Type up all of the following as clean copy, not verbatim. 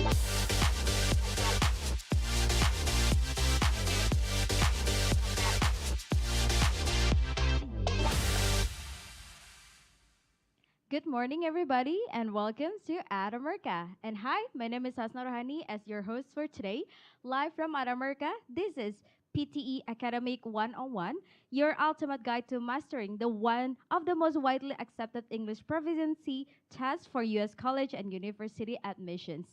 Good morning, everybody, and welcome to Adamerca. And hi, my name is Hasna Rohani as your host for today. Live from Adamerca, this is PTE Academic 101, your ultimate guide to mastering the one of the most widely accepted English proficiency tests for U.S. college and university admissions.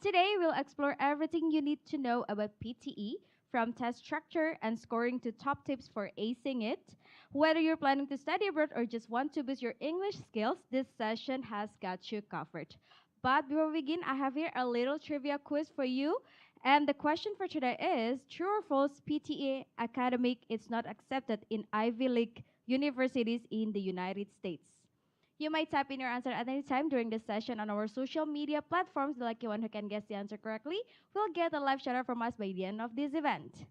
Today, we'll explore everything you need to know about PTE, from test structure and scoring to top tips for acing it. Whether you're planning to study abroad or just want to boost your English skills, this session has got you covered. But before we begin, I have here a little trivia quiz for you. And the question for today is, true or false, PTA academic is not accepted in Ivy League universities in the United States? You might type in your answer at any time during this session on our social media platforms. The lucky one who can guess the answer correctly will get a live shout out from us by the end of this event.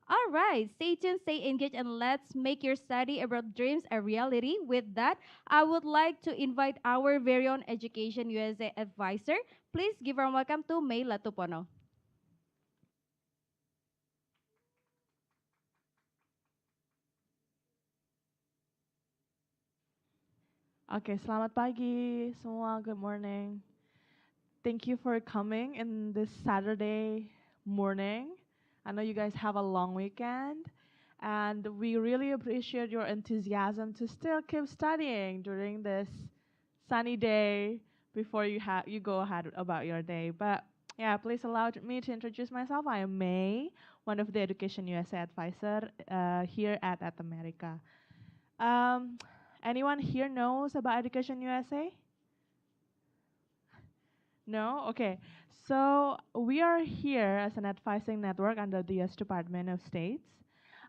All right, stay tuned, stay engaged, and let's make your study abroad dreams a reality. With that, I would like to invite our very own Education USA advisor. Please give a welcome to Mei Latupono. Oke, selamat pagi semua. Good morning. Thank you for coming in this Saturday morning. I know you guys have a long weekend, and we really appreciate your enthusiasm to still keep studying during this sunny day before you go ahead about your day. But yeah, please allow me to introduce myself. I am May, one of the Education USA advisor here at America. Um, Anyone here knows about Education USA? No? Okay. So we are here as an advising network under the U.S. Department of States.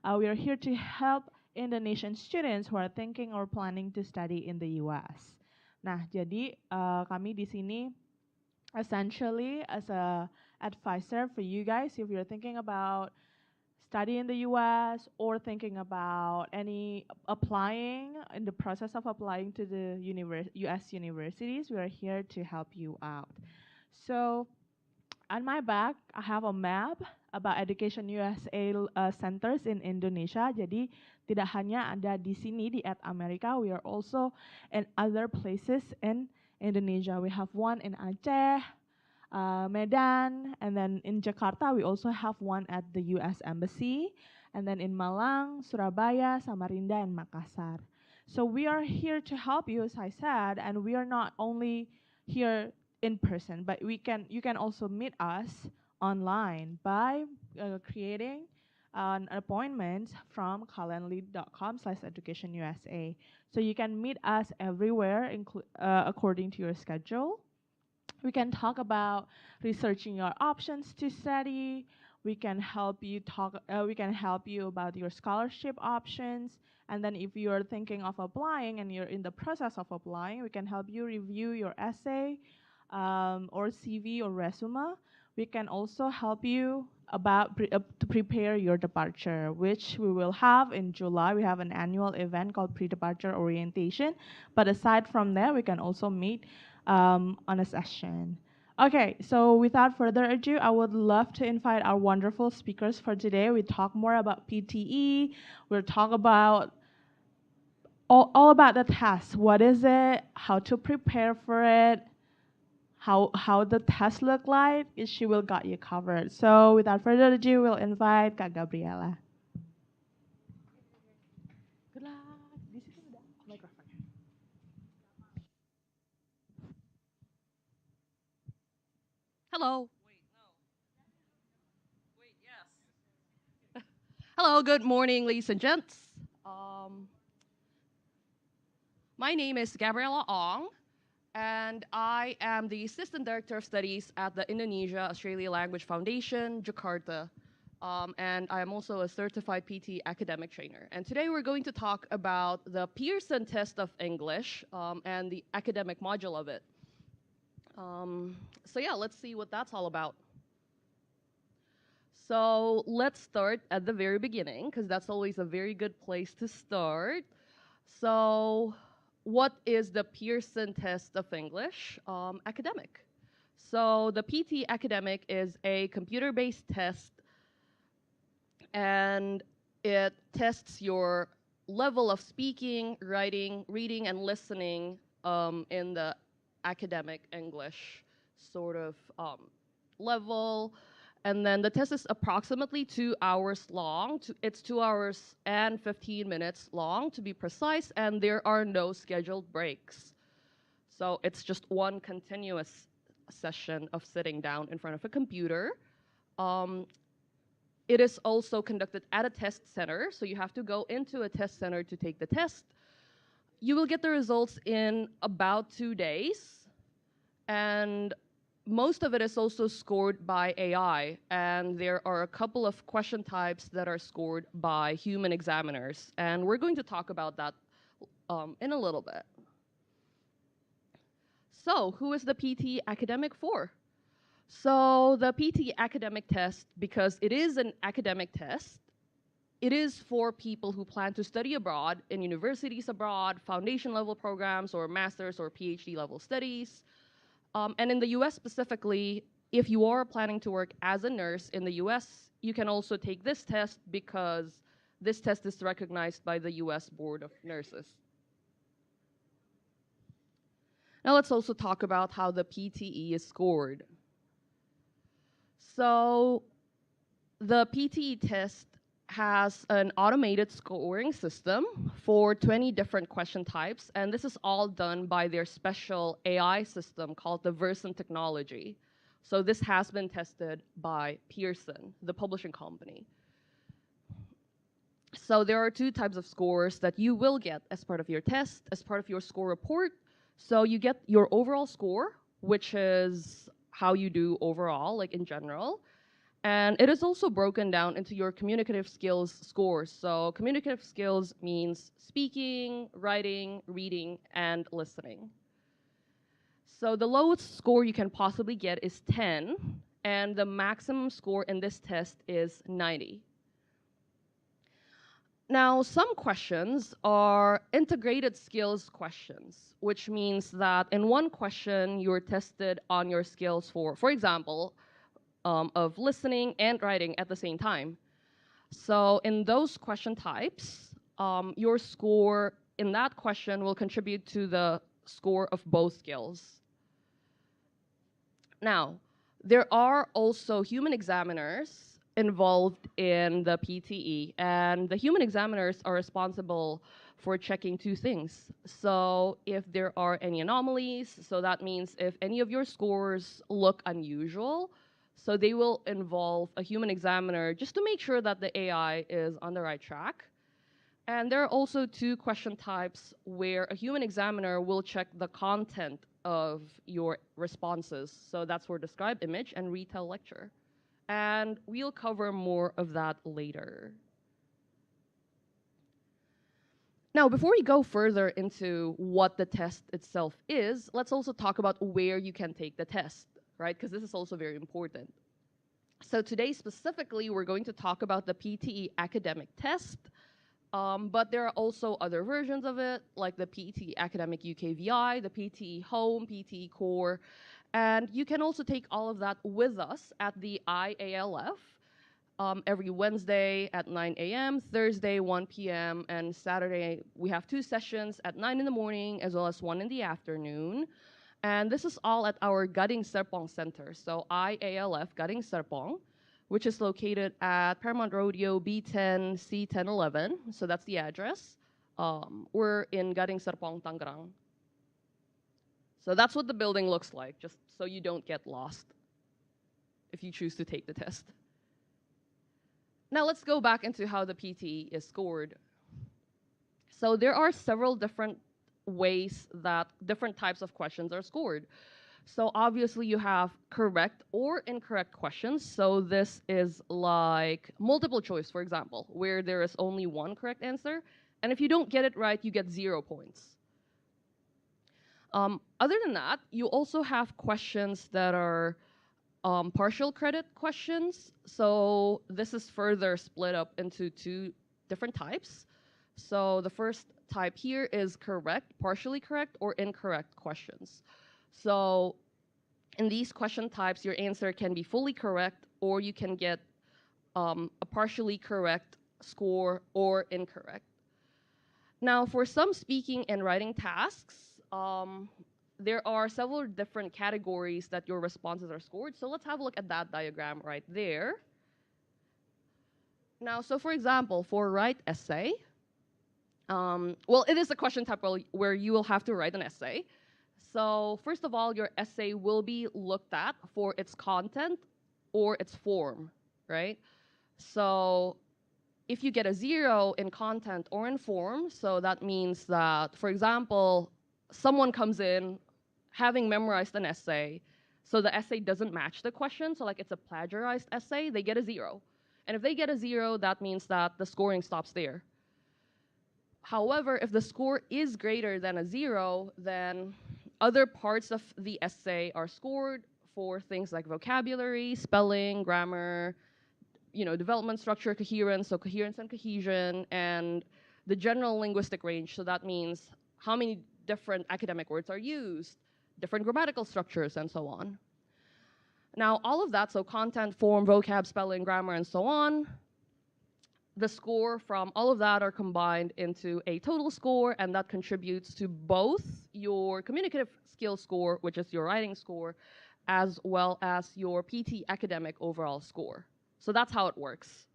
We are here to help Indonesian students who are thinking or planning to study in the U.S. Nah, jadi kami di sini essentially as a advisor for you guys if you're thinking about study in the US or thinking about any applying in the process of applying to the US universities, we are here to help you out. So on my back, I have a map about Education USA centers in Indonesia. Jadi tidak hanya ada di sini di America, we are also in other places in Indonesia. We have one in Aceh, Medan, and then in Jakarta we also have one at the U.S. Embassy, and then in Malang, Surabaya, Samarinda, and Makassar. So we are here to help you, as I said, and we are not only here in person, but you can also meet us online by creating an appointment from calendly.com/educationusa. So you can meet us everywhere, according to your schedule. We can talk about researching your options to study. We can help you about your scholarship options. And then if you're thinking of applying and you're in the process of applying, we can help you review your essay or CV or resume. We can also help you to prepare your departure, which we will have in July. We have an annual event called Pre-Departure Orientation. But aside from that, we can also meet on a session. Okay, so without further ado, I would love to invite our wonderful speakers for today. We talk more about PTE. We'll talk about all about the test. What is it? How to prepare for it? How the test look like? She will got you covered. So without further ado, we'll invite Kak Gabriella. Good luck. This is the microphone. Hello. Hello, good morning, ladies and gents. My name is Gabriella Ong, and I am the Assistant Director of Studies at the Indonesia Australia Language Foundation, Jakarta. And I am also a certified PT academic trainer. And today we're going to talk about the Pearson Test of English and the academic module of it. So yeah, let's see what that's all about. So let's start at the very beginning, because that's always a very good place to start. So what is the Pearson Test of English academic? So the PTE Academic is a computer-based test, and it tests your level of speaking, writing, reading, and listening in the academic English sort of level. And then the test is approximately 2 hours long. It's 2 hours and 15 minutes long, to be precise, and there are no scheduled breaks. So it's just one continuous session of sitting down in front of a computer. It is also conducted at a test center, so you have to go into a test center to take the test. You will get the results in about 2 days, and most of it is also scored by AI, and there are a couple of question types that are scored by human examiners, and we're going to talk about that in a little bit. So, who is the PTE Academic for? So, the PTE Academic test, because it is an academic test, it is for people who plan to study abroad in universities abroad, foundation level programs, or master's or PhD level studies. And in the US specifically, if you are planning to work as a nurse in the US, you can also take this test because this test is recognized by the US Board of Nurses. Now let's also talk about how the PTE is scored. So the PTE test has an automated scoring system for 20 different question types, and this is all done by their special AI system called the Pearson technology. So this has been tested by Pearson, the publishing company. So there are 2 types of scores that you will get as part of your test, as part of your score report. So you get your overall score, which is how you do overall, like in general. And it is also broken down into your communicative skills scores. So communicative skills means speaking, writing, reading, and listening. So the lowest score you can possibly get is 10, and the maximum score in this test is 90. Now, some questions are integrated skills questions, which means that in one question, you're tested on your skills for example, of listening and writing at the same time. So in those question types, your score in that question will contribute to the score of both skills. Now, there are also human examiners involved in the PTE, and the human examiners are responsible for checking 2 things. So if there are any anomalies, so that means if any of your scores look unusual, so they will involve a human examiner just to make sure that the AI is on the right track. And there are also 2 question types where a human examiner will check the content of your responses. So that's for describe image and retell lecture. And we'll cover more of that later. Now, before we go further into what the test itself is, let's also talk about where you can take the test, right? Because this is also very important. So today specifically, we're going to talk about the PTE Academic test, but there are also other versions of it, like the PTE Academic UKVI, the PTE Home, PTE Core, and you can also take all of that with us at the IALF every Wednesday at 9 a.m., Thursday 1 p.m., and Saturday we have 2 sessions at 9 in the morning as well as 1 in the afternoon. And this is all at our Gading Serpong Center, so IALF Gading Serpong, which is located at Paramount Rodeo B10 C1011, so that's the address. We're in Gading Serpong, Tangerang. So that's what the building looks like, just so you don't get lost if you choose to take the test. Now let's go back into how the PTE is scored. So there are several different ways that different types of questions are scored. So obviously you have correct or incorrect questions. So this is like multiple choice, for example, where there is only one correct answer. And if you don't get it right, you get 0 points. Other than that, you also have questions that are partial credit questions. So this is further split up into 2 different types. So the first type here is correct, partially correct, or incorrect questions. So In these question types, your answer can be fully correct, or you can get a partially correct score or incorrect. Now, for some speaking and writing tasks, there are several different categories that your responses are scored. So let's have a look at that diagram right there. Now, so for example, for write essay, well, it is a question type where you will have to write an essay. So first of all, your essay will be looked at for its content or its form, right? So if you get a 0 in content or in form, so that means that, for example, someone comes in having memorized an essay, so the essay doesn't match the question, so like it's a plagiarized essay, they get a 0. And if they get a 0, that means that the scoring stops there. However, if the score is greater than a 0, then other parts of the essay are scored for things like vocabulary, spelling, grammar, development, structure, coherence, so coherence and cohesion, and the general linguistic range, so that means how many different academic words are used, different grammatical structures, and so on. Now, all of that, so content, form, vocab, spelling, grammar, and so on, the score from all of that are combined into a total score, and that contributes to both your communicative skills score, which is your writing score, as well as your PTE Academic overall score. So that's how it works.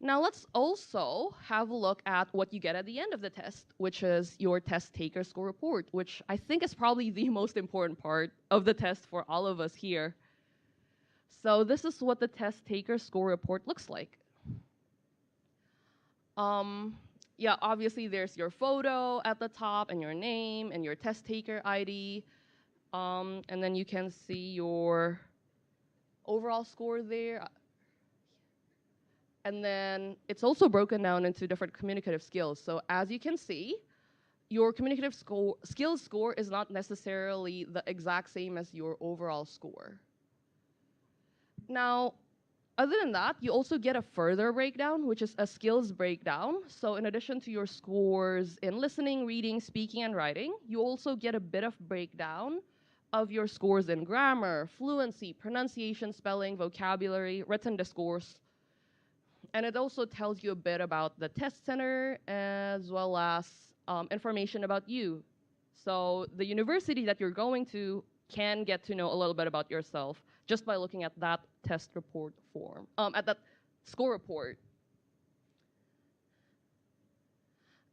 Now let's also have a look at what you get at the end of the test, which is your test taker score report, which I think is probably the most important part of the test for all of us here. So this is what the test taker score report looks like. Yeah, obviously there's your photo at the top and your name and your test taker ID. And then you can see your overall score there. And then it's also broken down into different communicative skills. So as you can see, your communicative skills score is not necessarily the exact same as your overall score. Now, other than that, you also get a further breakdown, which is a skills breakdown. So in addition to your scores in listening, reading, speaking, and writing, you also get a bit of breakdown of your scores in grammar, fluency, pronunciation, spelling, vocabulary, written discourse. And it also tells you a bit about the test center as well as information about you. So the university that you're going to can get to know a little bit about yourself just by looking at that test report form, at that score report.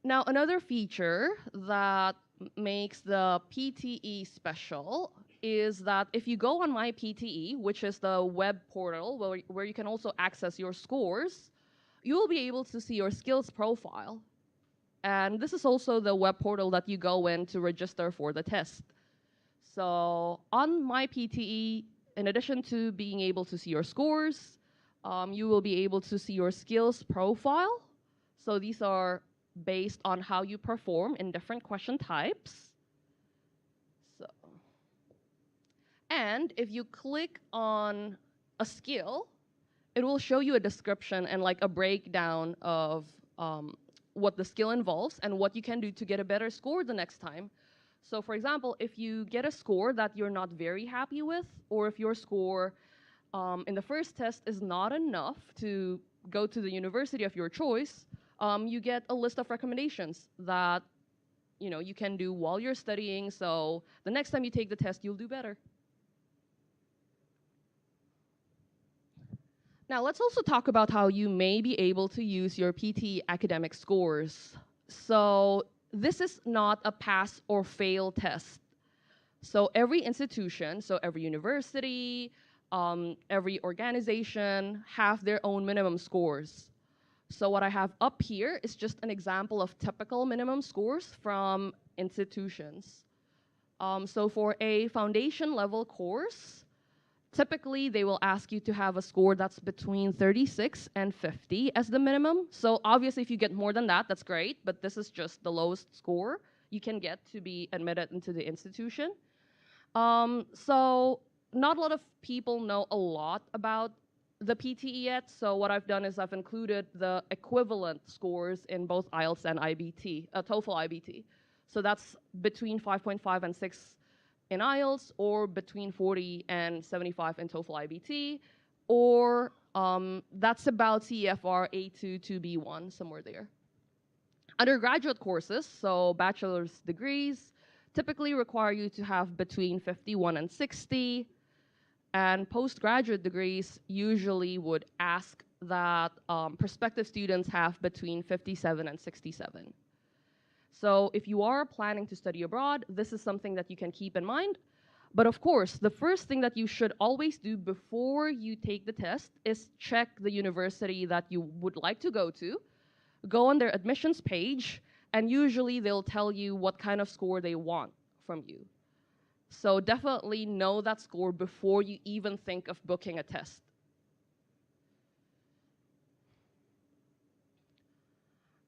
Now, another feature that makes the PTE special is that if you go on My PTE, which is the web portal where you can also access your scores, you will be able to see your skills profile. And this is also the web portal that you go in to register for the test. So on My PTE, in addition to being able to see your scores, you will be able to see your skills profile. So these are based on how you perform in different question types. And if you click on a skill, it will show you a description and like a breakdown of what the skill involves and what you can do to get a better score the next time. So for example, if you get a score that you're not very happy with, or if your score in the first test is not enough to go to the university of your choice, you get a list of recommendations that you can do while you're studying, so the next time you take the test, you'll do better. Now, let's also talk about how you may be able to use your PTE academic scores. So this is not a pass or fail test. So every institution, so every university, every organization have their own minimum scores. So what I have up here is just an example of typical minimum scores from institutions. So for a foundation level course, typically they will ask you to have a score that's between 36 and 50 as the minimum. So obviously if you get more than that, that's great, but this is just the lowest score you can get to be admitted into the institution. So not a lot of people know a lot about the PTE yet, so what I've done is I've included the equivalent scores in both IELTS and IBT, TOEFL IBT. So that's between 5.5 and 6 in IELTS, or between 40 and 75 in TOEFL IBT, or that's about CEFR A2 to B1, somewhere there. Undergraduate courses, so bachelor's degrees, typically require you to have between 51 and 60, and postgraduate degrees usually would ask that prospective students have between 57 and 67. So if you are planning to study abroad, this is something that you can keep in mind. But of course, the first thing that you should always do before you take the test is check the university that you would like to go to. Go on their admissions page, and usually they'll tell you what kind of score they want from you. So definitely know that score before you even think of booking a test.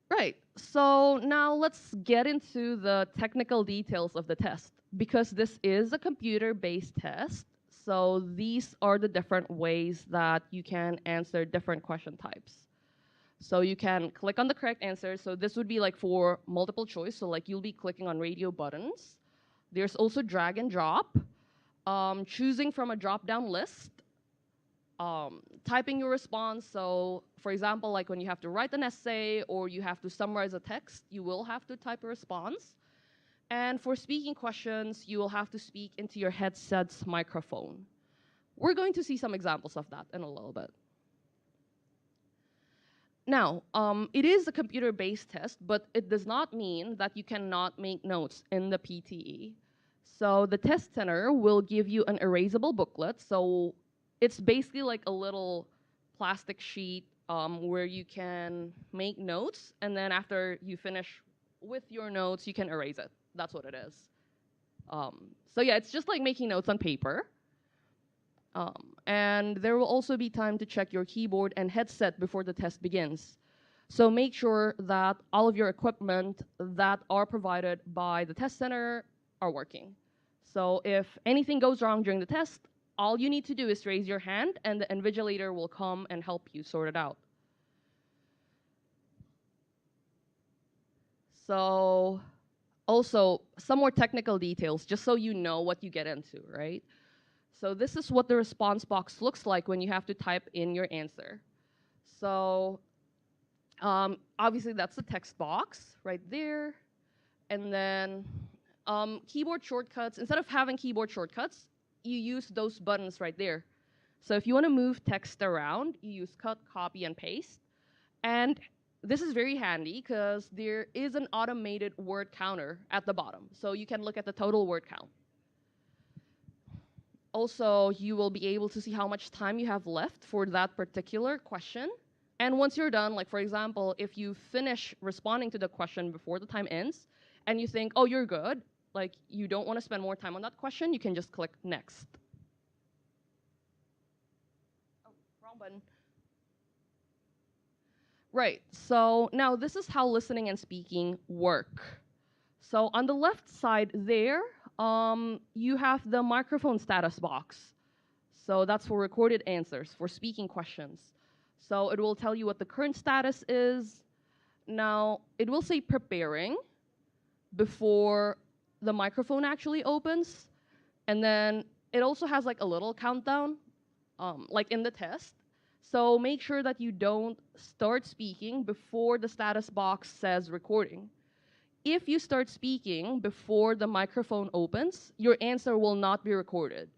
Right, so now let's get into the technical details of the test. Because this is a computer-based test, so these are the different ways that you can answer different question types. So you can click on the correct answer. So this would be like for multiple choice. So like you'll be clicking on radio buttons. There's also drag and drop, choosing from a drop-down list, typing your response. So for example, like when you have to write an essay or you have to summarize a text, you will have to type a response. And for speaking questions, you will have to speak into your headset's microphone. We're going to see some examples of that in a little bit. Now, it is a computer-based test, but it does not mean that you cannot make notes in the PTE. So the test center will give you an erasable booklet. So it's basically like a little plastic sheet where you can make notes, and then after you finish with your notes, you can erase it. That's what it is. So yeah, it's just like making notes on paper. And there will also be time to check your keyboard and headset before the test begins. So make sure that all of your equipment that are provided by the test center are working. So if anything goes wrong during the test, all you need to do is raise your hand and the invigilator will come and help you sort it out. So also, some more technical details, just so you know what you get into, right? So this is what the response box looks like when you have to type in your answer. So obviously that's the text box right there. And then keyboard shortcuts, instead of having keyboard shortcuts, you use those buttons right there. So if you want to move text around, you use cut, copy, and paste. And this is very handy because there is an automated word counter at the bottom. So you can look at the total word count. Also, you will be able to see how much time you have left for that particular question. And once you're done, like for example, if you finish responding to the question before the time ends, and you think, oh, you're good, like you don't want to spend more time on that question, you can just click next. Oh, wrong button. Right, so now this is how listening and speaking work. So on the left side there, you have the microphone status box. So that's for recorded answers, for speaking questions. So it will tell you what the current status is. Now, it will say preparing before the microphone actually opens. And then it also has like a little countdown, like in the test. So make sure that you don't start speaking before the status box says recording. If you start speaking before the microphone opens, your answer will not be recorded.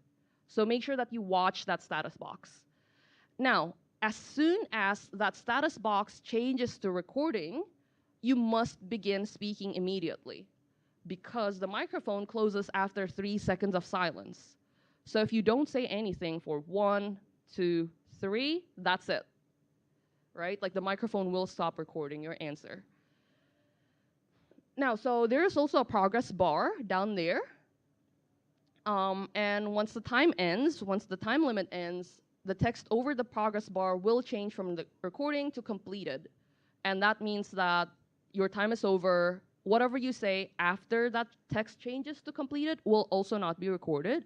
So make sure that you watch that status box. Now, as soon as that status box changes to recording, you must begin speaking immediately because the microphone closes after 3 seconds of silence. So if you don't say anything for 1, 2, 3, that's it, right? Like the microphone will stop recording your answer. Now, so there's also a progress bar down there. And once the time ends, once the time limit ends, the text over the progress bar will change from the recording to completed. And that means that your time is over. Whatever you say after that text changes to completed will also not be recorded.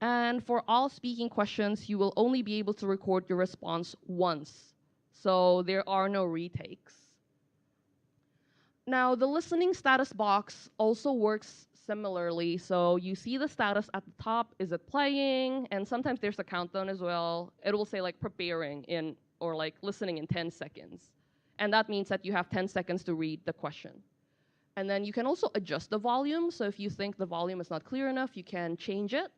And for all speaking questions, you will only be able to record your response once. So there are no retakes. Now, the listening status box also works similarly. So you see the status at the top, is it playing? And sometimes there's a countdown as well. It will say like preparing in, or like listening in 10 seconds. And that means that you have 10 seconds to read the question. And then you can also adjust the volume. So if you think the volume is not clear enough, you can change it.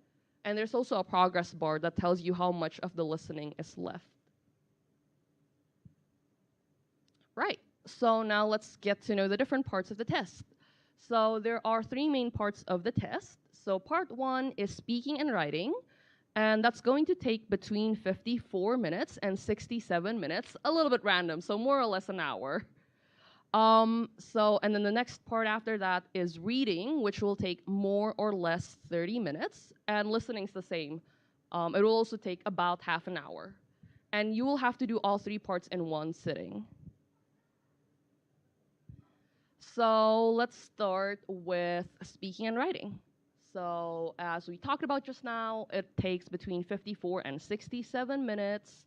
And there's also a progress bar that tells you how much of the listening is left. Right, so now let's get to know the different parts of the test. So there are 3 main parts of the test. So part 1 is speaking and writing, and that's going to take between 54 minutes and 67 minutes, a little bit random, so more or less an hour. And then the next part after that is reading, which will take more or less 30 minutes, and listening is the same. It will also take about half an hour. And you will have to do all 3 parts in one sitting. So let's start with speaking and writing. So as we talked about just now, it takes between 54 and 67 minutes.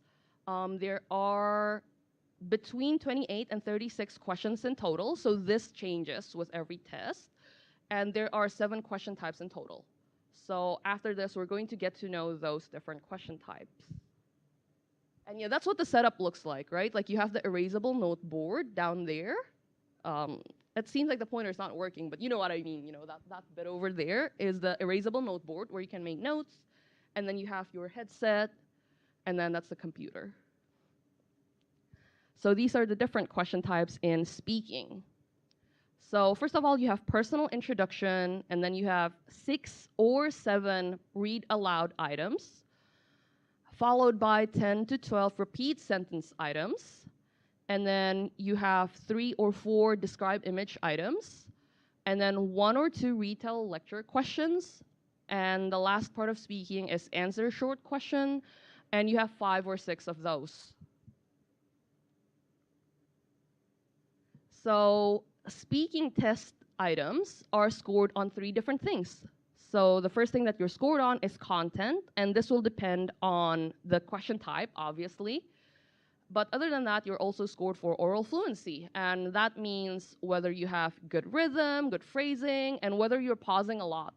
There are between 28 and 36 questions in total, so this changes with every test. And there are 7 question types in total. So after this, we're going to get to know those different question types. And yeah, that's what the setup looks like, right? Like you have the erasable note board down there. It seems like the pointer's not working, but you know what I mean. You know, that bit over there is the erasable note board where you can make notes. And then you have your headset, and then that's the computer. So these are the different question types in speaking. So first of all, you have personal introduction, and then you have 6 or 7 read aloud items, followed by 10 to 12 repeat sentence items. And then you have 3 or 4 describe image items, and then 1 or 2 retell lecture questions. And the last part of speaking is answer short question, and you have 5 or 6 of those. So speaking test items are scored on 3 different things. So the first thing that you're scored on is content, and this will depend on the question type, obviously. But other than that, you're also scored for oral fluency, and that means whether you have good rhythm, good phrasing, and whether you're pausing a lot.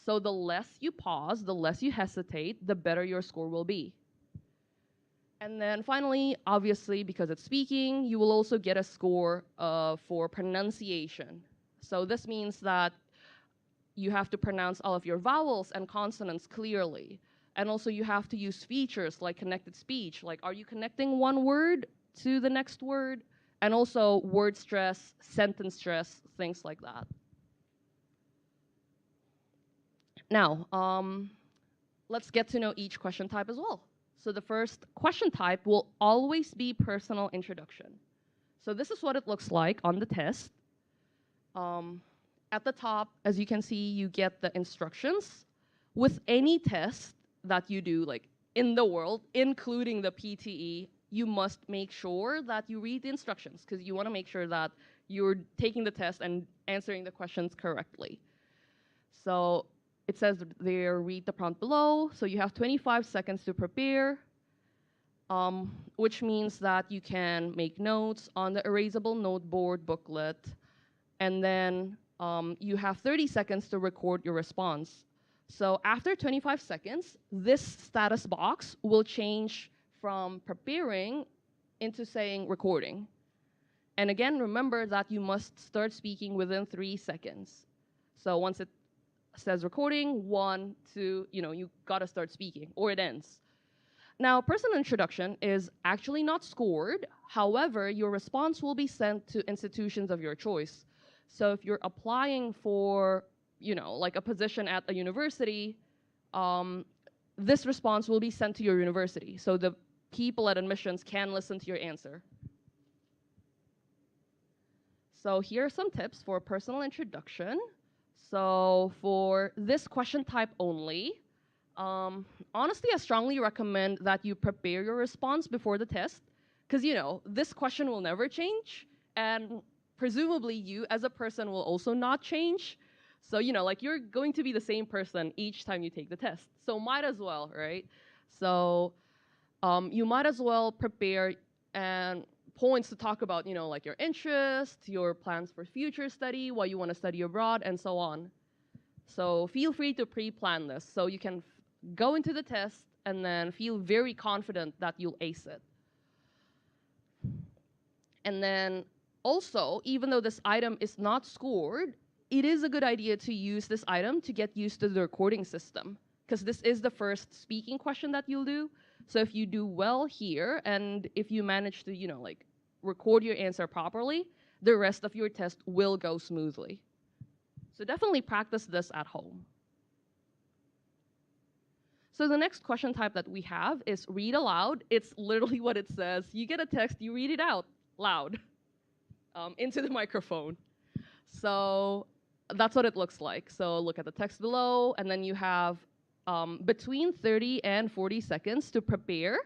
So the less you pause, the less you hesitate, the better your score will be. And then finally, obviously, because it's speaking, you will also get a score for pronunciation. So this means that you have to pronounce all of your vowels and consonants clearly. And also you have to use features like connected speech, like are you connecting one word to the next word? And also word stress, sentence stress, things like that. Now, let's get to know each question type as well. So the first question type will always be personal introduction. So this is what it looks like on the test. At the top, as you can see, you get the instructions. With any test that you do, like in the world, including the PTE, you must make sure that you read the instructions because you want to make sure that you're taking the test and answering the questions correctly. So it says there, read the prompt below. So you have 25 seconds to prepare, which means that you can make notes on the erasable note board booklet, and then you have 30 seconds to record your response. So after 25 seconds, this status box will change from preparing into saying recording. And again, remember that you must start speaking within 3 seconds. So once it says recording, 1, 2, you gotta start speaking, or it ends. Now, personal introduction is actually not scored. However, your response will be sent to institutions of your choice. So if you're applying for, like a position at a university, this response will be sent to your university. So the people at admissions can listen to your answer. So here are some tips for personal introduction. So for this question type only, honestly, I strongly recommend that you prepare your response before the test, because this question will never change, and presumably you as a person will also not change. So like you're going to be the same person each time you take the test. So might as well, right? So you might as well prepare and points to talk about, like your interests, your plans for future study, why you want to study abroad, and so on. So feel free to pre-plan this so you can go into the test and then feel very confident that you'll ace it. And then also, even though this item is not scored, it is a good idea to use this item to get used to the recording system, because this is the first speaking question that you'll do. So if you do well here, and if you manage to, like record your answer properly, the rest of your test will go smoothly. So definitely practice this at home. So the next question type that we have is read aloud. It's literally what it says. You get a text, you read it out loud into the microphone. So that's what it looks like. So look at the text below, and then you have between 30 and 40 seconds to prepare.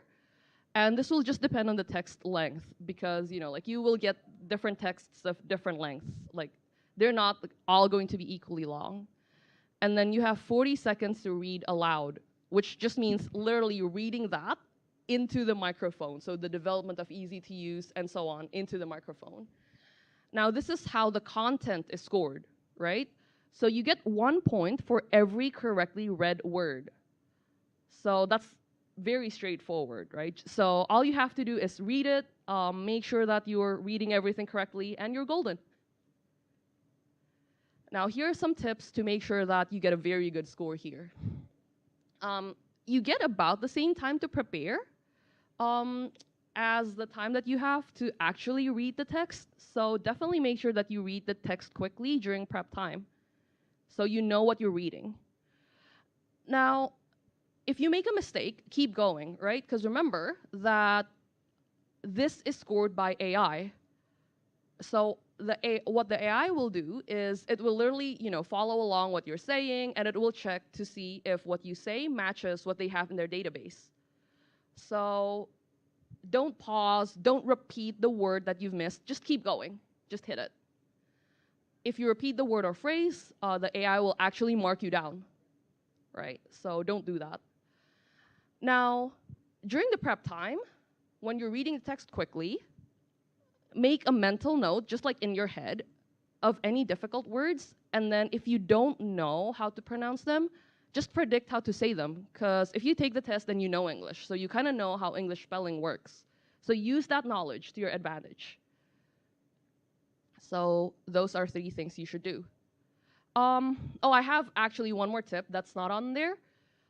And this will just depend on the text length, because like you will get different texts of different lengths. Like they're not all going to be equally long. And then you have 40 seconds to read aloud, which just means literally reading that into the microphone. So the development of easy to use and so on into the microphone. Now this is how the content is scored, right? So you get 1 point for every correctly read word. So that's very straightforward, right? So all you have to do is read it, make sure that you're reading everything correctly, and you're golden. Now here are some tips to make sure that you get a very good score here. You get about the same time to prepare as the time that you have to actually read the text. So definitely make sure that you read the text quickly during prep time, so you know what you're reading. Now, if you make a mistake, keep going, right? Because remember that this is scored by AI. So what the AI will do is it will literally, follow along what you're saying, and it will check to see if what you say matches what they have in their database. So don't pause, don't repeat the word that you've missed, just keep going, just hit it. If you repeat the word or phrase, the AI will actually mark you down, right? So don't do that. Now, during the prep time, when you're reading the text quickly, make a mental note, just like in your head, of any difficult words, and then if you don't know how to pronounce them, just predict how to say them, because if you take the test, then you know English, so you kind of know how English spelling works. So use that knowledge to your advantage. So those are 3 things you should do. Oh, I have actually one more tip that's not on there.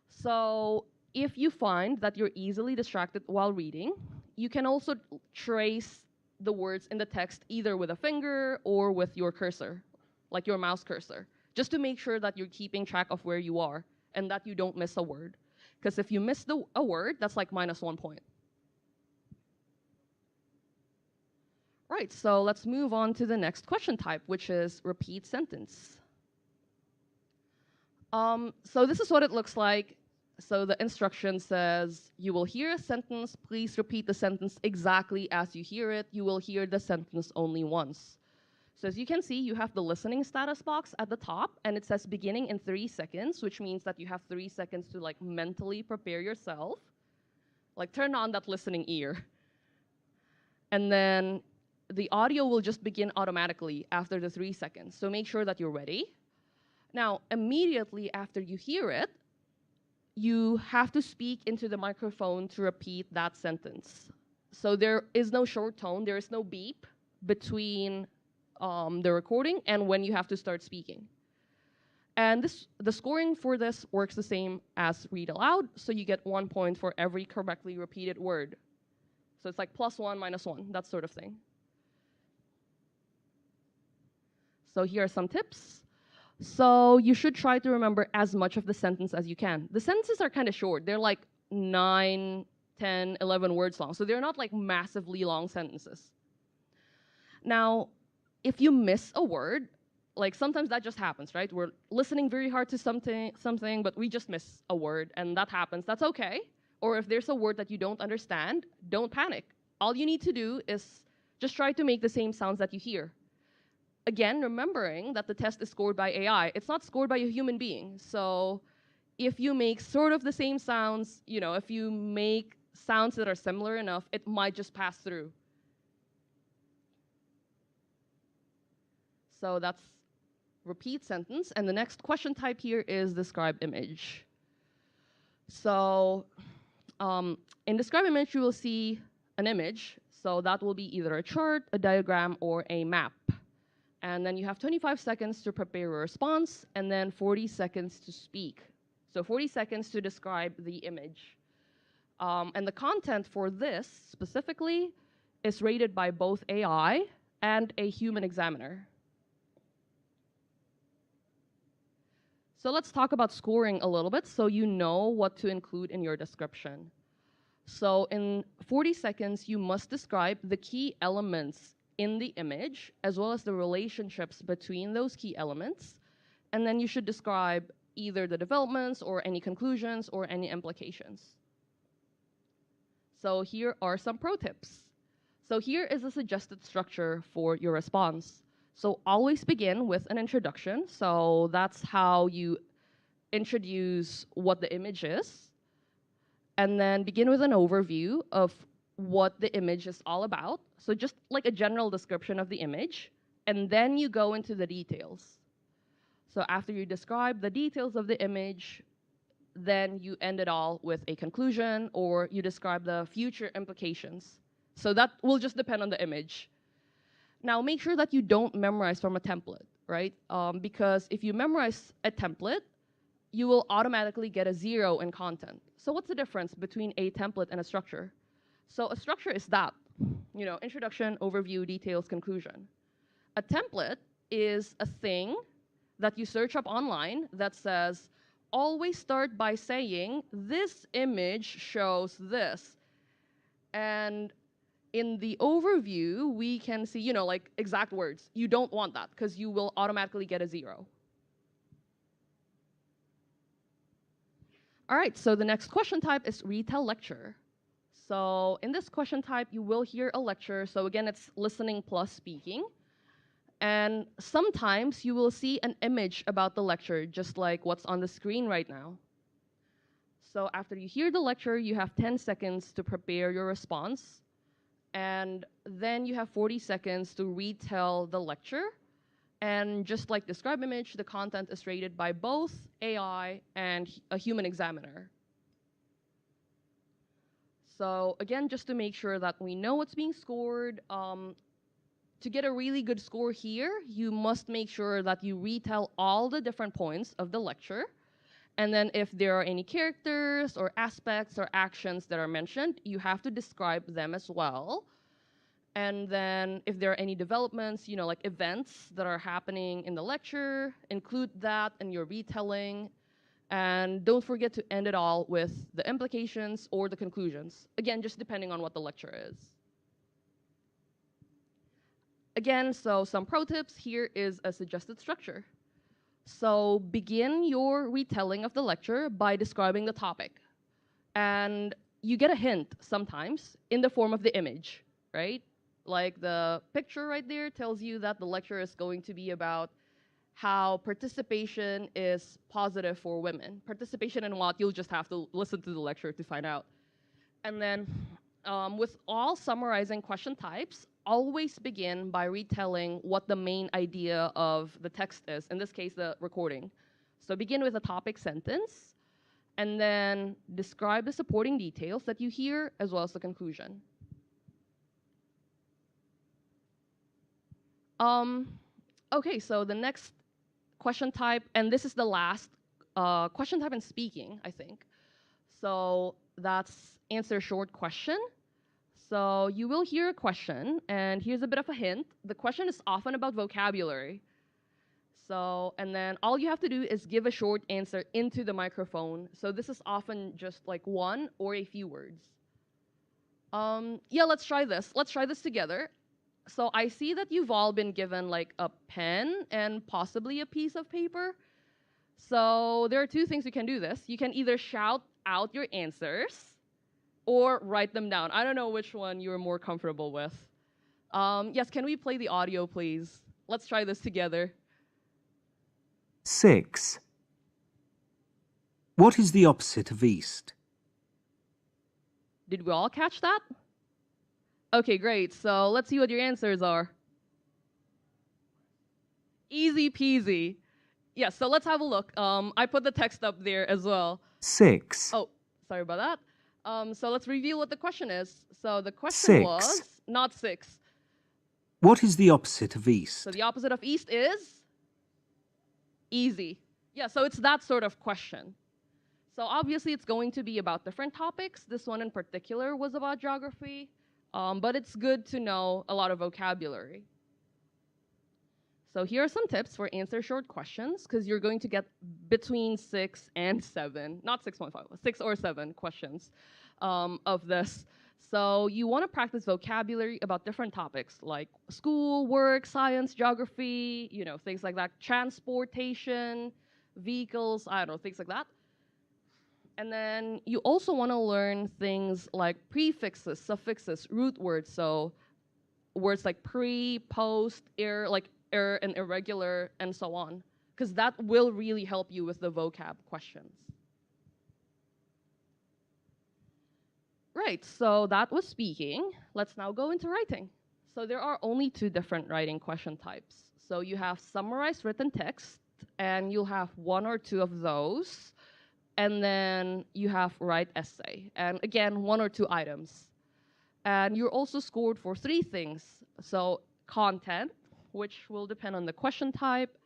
So if you find that you're easily distracted while reading, you can also trace the words in the text either with a finger or with your cursor, like your mouse cursor, just to make sure that you're keeping track of where you are and that you don't miss a word. Because if you miss a word, that's like -1 point. Right, so let's move on to the next question type, which is repeat sentence. So this is what it looks like. So the instruction says, you will hear a sentence, please repeat the sentence exactly as you hear it. You will hear the sentence only once. So as you can see, you have the listening status box at the top, and it says beginning in 3 seconds, which means that you have 3 seconds to like mentally prepare yourself. Like turn on that listening ear. And then the audio will just begin automatically after the 3 seconds. So make sure that you're ready. Now, immediately after you hear it, you have to speak into the microphone to repeat that sentence. So there is no short tone, there is no beep between the recording and when you have to start speaking. And the scoring for this works the same as read aloud, so you get 1 point for every correctly repeated word. So it's like +1, -1, that sort of thing. So here are some tips. So you should try to remember as much of the sentence as you can. The sentences are kind of short. They're like 9, 10, 11 words long. So they're not like massively long sentences. Now, if you miss a word, like sometimes that just happens, right? We're listening very hard to something, but we just miss a word, and that happens. That's okay. Or if there's a word that you don't understand, don't panic. All you need to do is just try to make the same sounds that you hear. Again, remembering that the test is scored by AI. It's not scored by a human being. So if you make sort of the same sounds, if you make sounds that are similar enough, it might just pass through. So that's repeat sentence. And the next question type here is describe image. So in describe image, you will see an image. So that will be either a chart, a diagram, or a map. And then you have 25 seconds to prepare your response, and then 40 seconds to speak. So 40 seconds to describe the image. And the content for this specifically is rated by both AI and a human examiner. So let's talk about scoring a little bit so you know what to include in your description. So in 40 seconds, you must describe the key elements in the image, as well as the relationships between those key elements. And then you should describe either the developments or any conclusions or any implications. So here are some pro tips. So here is a suggested structure for your response. So always begin with an introduction. So that's how you introduce what the image is. And then begin with an overview of what the image is all about. So just like a general description of the image. And then you go into the details. So after you describe the details of the image, then you end it all with a conclusion, or you describe the future implications. So that will just depend on the image. Now, make sure that you don't memorize from a template, right? Because if you memorize a template, you will automatically get a 0 in content. So what's the difference between a template and a structure? So a structure is that, introduction, overview, details, conclusion. A template is a thing that you search up online that says, always start by saying, this image shows this. And in the overview, we can see, like exact words. You don't want that because you will automatically get a 0. All right, so the next question type is retell lecture. So in this question type, you will hear a lecture. So again, it's listening plus speaking. And sometimes you will see an image about the lecture, just like what's on the screen right now. So after you hear the lecture, you have 10 seconds to prepare your response. And then you have 40 seconds to retell the lecture. And just like describe image, the content is rated by both AI and a human examiner. So again, just to make sure that we know what's being scored, to get a really good score here, you must make sure that you retell all the different points of the lecture. And then if there are any characters or aspects or actions that are mentioned, you have to describe them as well. And then if there are any developments, like events that are happening in the lecture, include that in your retelling. And don't forget to end it all with the implications or the conclusions. Again, just depending on what the lecture is. Again, so some pro tips. Here is a suggested structure. So begin your retelling of the lecture by describing the topic. And you get a hint sometimes in the form of the image, right? Like the picture right there tells you that the lecture is going to be about how participation is positive for women. Participation in what? You'll just have to listen to the lecture to find out. And then with all summarizing question types, always begin by retelling what the main idea of the text is, in this case, the recording. So begin with a topic sentence, and then describe the supporting details that you hear, as well as the conclusion. Okay, so the next question type, and this is the last question type in speaking, I think. So that's answer short question. So you will hear a question, and here's a bit of a hint. The question is often about vocabulary. So, and then all you have to do is give a short answer into the microphone. So this is often just like one or a few words. Yeah, let's try this. Let's try this together. So I see that you've all been given like a pen and possibly a piece of paper. So there are two things you can do this. You can either shout out your answers or write them down. I don't know which one you're more comfortable with. Yes, can we play the audio, please? Let's try this together. 6. What is the opposite of east? Did we all catch that? Okay, great. So let's see what your answers are. Easy peasy. Yeah, so let's have a look. I put the text up there as well. 6, Oh, sorry about that. So let's review what the question is. So the question 6. was not 6. What is the opposite of east? So the opposite of east is easy. Yeah, so it's that sort of question. So obviously it's going to be about different topics. This one in particular was about geography, but it's good to know a lot of vocabulary. So here are some tips for answer short questions, because you're going to get between 6 and 7, not 6.5, 6 or 7 questions of this. So you want to practice vocabulary about different topics like school, work, science, geography, you know, things like that, transportation, vehicles, I don't know, things like that. And then you also want to learn things like prefixes, suffixes, root words. So words like pre, post, like and irregular, and so on. Because that will really help you with the vocab questions. Right, so that was speaking. Let's now go into writing. So there are only 2 different writing question types. So you have summarized written text, and you'll have 1 or 2 of those. And then you have write essay, and again, 1 or 2 items. And you're also scored for 3 things. So content, which will depend on the question type,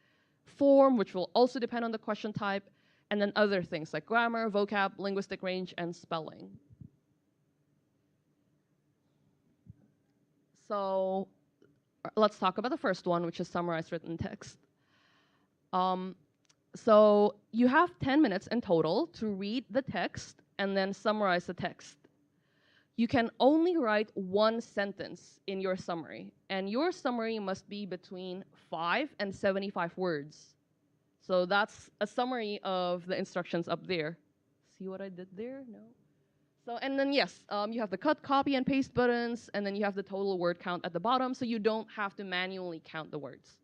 form, which will also depend on the question type, and then other things like grammar, vocab, linguistic range, and spelling. So let's talk about the first one, which is summarized written text. So you have 10 minutes in total to read the text and then summarize the text. You can only write 1 sentence in your summary, and your summary must be between 5 and 75 words. So that's a summary of the instructions up there. See what I did there? No? So, and then yes, you have the cut, copy, and paste buttons, and then you have the total word count at the bottom, so you don't have to manually count the words.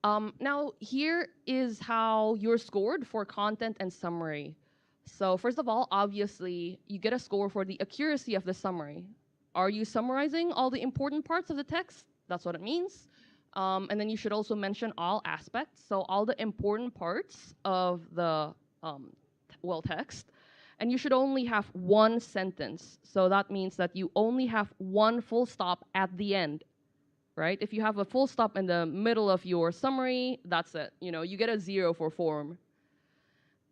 Now, here is how you're scored for content and summary. So first of all, obviously, you get a score for the accuracy of the summary. Are you summarizing all the important parts of the text? That's what it means. And then you should also mention all aspects, so all the important parts of the text. And you should only have 1 sentence. So that means that you only have 1 full stop at the end. Right? If you have a full stop in the middle of your summary, that's it. You know, you get a 0 for form.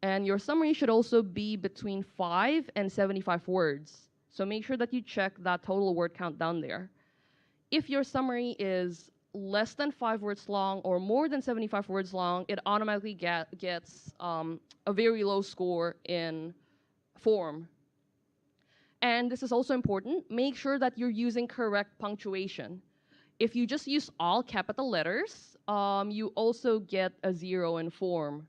And your summary should also be between 5 and 75 words. So make sure that you check that total word count down there. If your summary is less than 5 words long or more than 75 words long, it automatically gets a very low score in form. And this is also important. Make sure that you're using correct punctuation. If you just use all capital letters, you also get a 0 in form.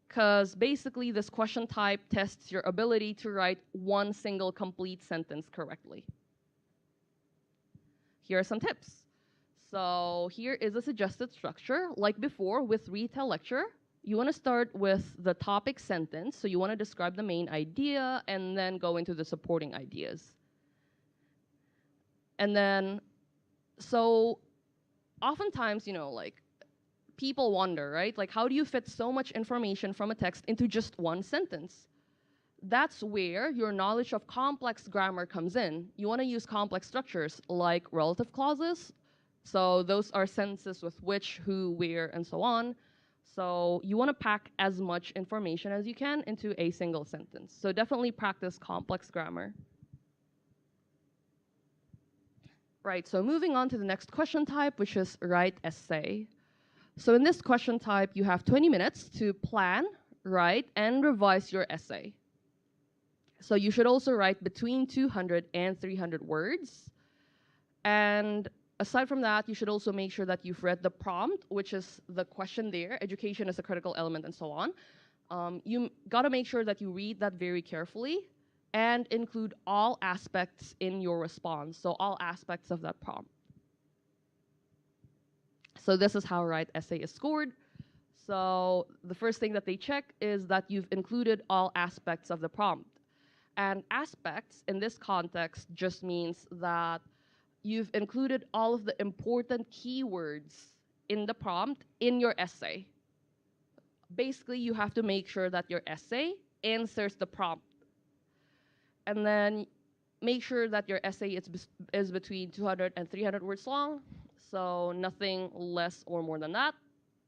Because basically this question type tests your ability to write 1 single complete sentence correctly. Here are some tips. So here is a suggested structure. Like before with retell lecture, you want to start with the topic sentence. So you want to describe the main idea and then go into the supporting ideas. And then, so oftentimes, you know, like people wonder, right? Like, how do you fit so much information from a text into just 1 sentence? That's where your knowledge of complex grammar comes in. You want to use complex structures like relative clauses. So those are sentences with which, who, where, and so on. So you want to pack as much information as you can into a single sentence. So definitely practice complex grammar. Right, so moving on to the next question type, which is write essay. So in this question type, you have 20 minutes to plan, write, and revise your essay. So you should also write between 200 and 300 words. And aside from that, you should also make sure that you've read the prompt, which is the question there, education is a critical element, and so on. You gotta make sure that you read that very carefully and include all aspects in your response, so all aspects of that prompt. So this is how write essay is scored. So the first thing that they check is that you've included all aspects of the prompt. And aspects in this context just means that you've included all of the important keywords in the prompt in your essay. Basically, you have to make sure that your essay answers the prompt. And then make sure that your essay is between 200 and 300 words long, so nothing less or more than that.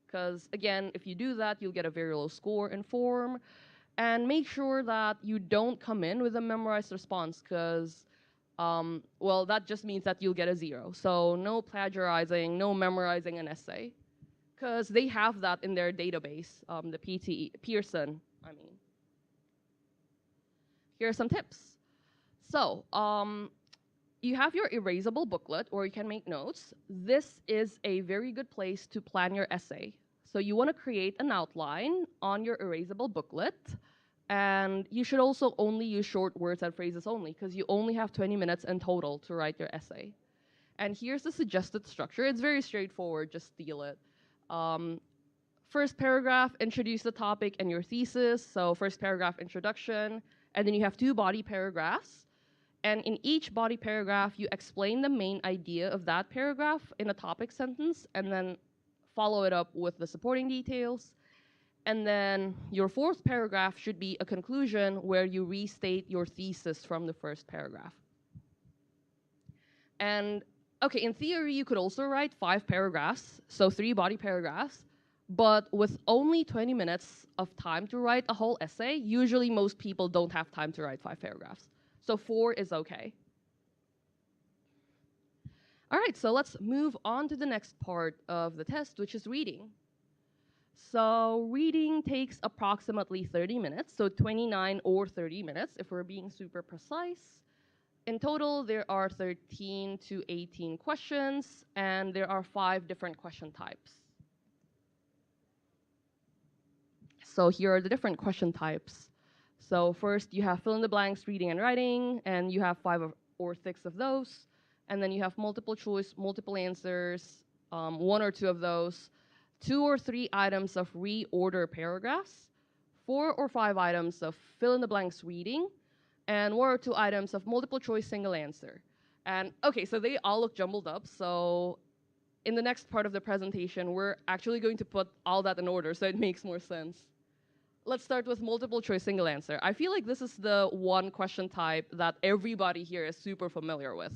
Because again, if you do that, you'll get a very low score in form. And make sure that you don't come in with a memorized response, because well, that just means that you'll get a 0. So no plagiarizing, no memorizing an essay, because they have that in their database, the PTE, Pearson, I mean. Here are some tips. So you have your erasable booklet, or you can make notes. This is a very good place to plan your essay. So you want to create an outline on your erasable booklet, and you should also only use short words and phrases only, because you only have 20 minutes in total to write your essay. And here's the suggested structure. It's very straightforward, just steal it. First paragraph, introduce the topic and your thesis. So first paragraph, introduction, and then you have 2 body paragraphs. And in each body paragraph, you explain the main idea of that paragraph in a topic sentence, and then follow it up with the supporting details. And then your 4th paragraph should be a conclusion where you restate your thesis from the first paragraph. And okay, in theory, you could also write 5 paragraphs, so 3 body paragraphs, but with only 20 minutes of time to write a whole essay, usually most people don't have time to write 5 paragraphs. So 4 is okay. All right, so let's move on to the next part of the test, which is reading. So reading takes approximately 30 minutes, so 29 or 30 minutes if we're being super precise. In total, there are 13 to 18 questions, and there are 5 different question types. So here are the different question types. So first, you have fill in the blanks, reading and writing, and you have 5 or 6 of those. And then you have multiple choice, multiple answers, 1 or 2 of those, 2 or 3 items of reorder paragraphs, 4 or 5 items of fill in the blanks reading, and 1 or 2 items of multiple choice single answer. And okay, so they all look jumbled up. So in the next part of the presentation, we're actually going to put all that in order so it makes more sense. Let's start with multiple choice single answer. I feel like this is the one question type that everybody here is super familiar with.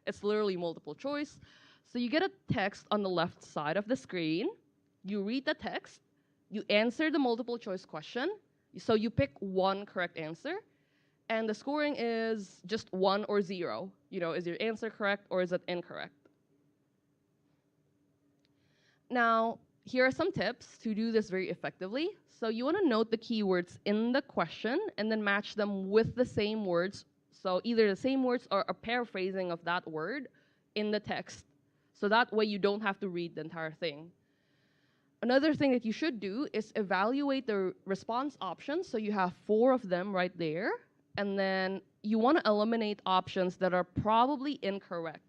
It's literally multiple choice. So you get a text on the left side of the screen, you read the text, you answer the multiple choice question, so you pick 1 correct answer, and the scoring is just 1 or 0. You know, is your answer correct or is it incorrect? Now, here are some tips to do this very effectively. So you want to note the keywords in the question and then match them with the same words. So either the same words or a paraphrasing of that word in the text. So that way you don't have to read the entire thing. Another thing that you should do is evaluate the response options. So you have 4 of them right there. And then you want to eliminate options that are probably incorrect.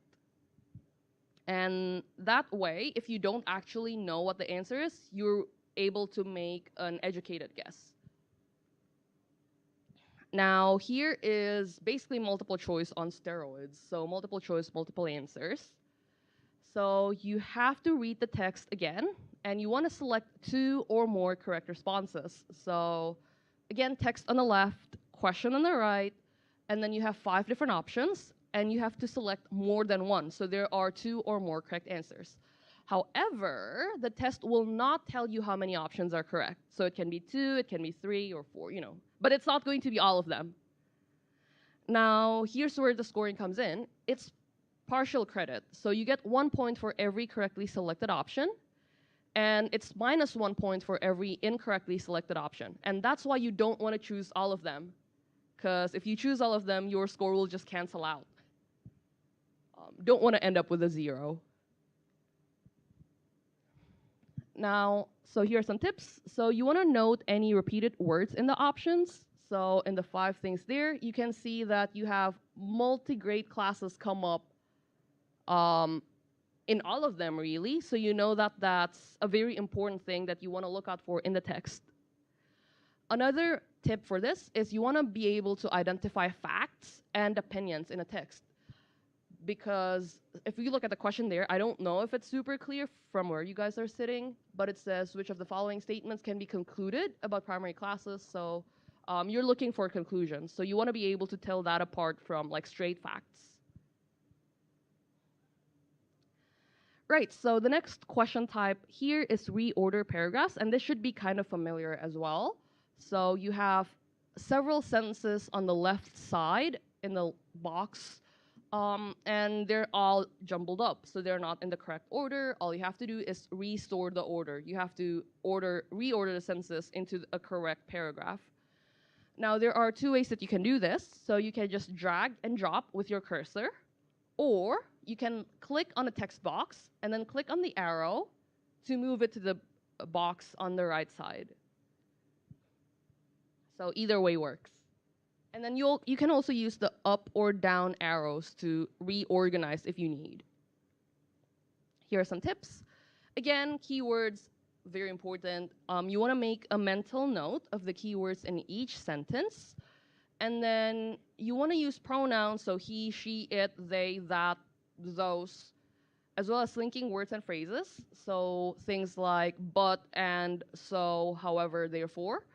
And that way, if you don't actually know what the answer is, you're able to make an educated guess. Now, here is basically multiple choice on steroids. So multiple choice, multiple answers. So you have to read the text again, and you want to select 2 or more correct responses. So again, text on the left, question on the right, and then you have 5 different options, and you have to select more than 1. So there are 2 or more correct answers. However, the test will not tell you how many options are correct. So it can be 2, it can be 3 or 4, you know. But it's not going to be all of them. Now, here's where the scoring comes in. It's partial credit. So you get 1 point for every correctly selected option, and it's -1 point for every incorrectly selected option. And that's why you don't want to choose all of them, because if you choose all of them, your score will just cancel out. Don't want to end up with a 0. Now, so here are some tips. So you want to note any repeated words in the options. So in the 5 things there, you can see that you have multi-grade classes come up in all of them, really. So you know that that's a very important thing that you want to look out for in the text. Another tip for this is you want to be able to identify facts and opinions in a text. because if you look at the question there, I don't know if it's super clear from where you guys are sitting, but it says which of the following statements can be concluded about primary classes. So you're looking for conclusions. So you want to be able to tell that apart from like straight facts. Right, so the next question type here is reorder paragraphs, and this should be kind of familiar as well. So you have several sentences on the left side in the box, and they're all jumbled up, so they're not in the correct order. All you have to do is restore the order. You have to reorder the sentences into a correct paragraph. Now, there are two ways that you can do this. So you can just drag and drop with your cursor, or you can click on a text box and then click on the arrow to move it to the box on the right side. So either way works. And then you can also use the up or down arrows to reorganize if you need. Here are some tips. Again, keywords, very important. You want to make a mental note of the keywords in each sentence. And then you want to use pronouns, so he, she, it, they, that, those, as well as linking words and phrases. So things like but, and, so, however, therefore.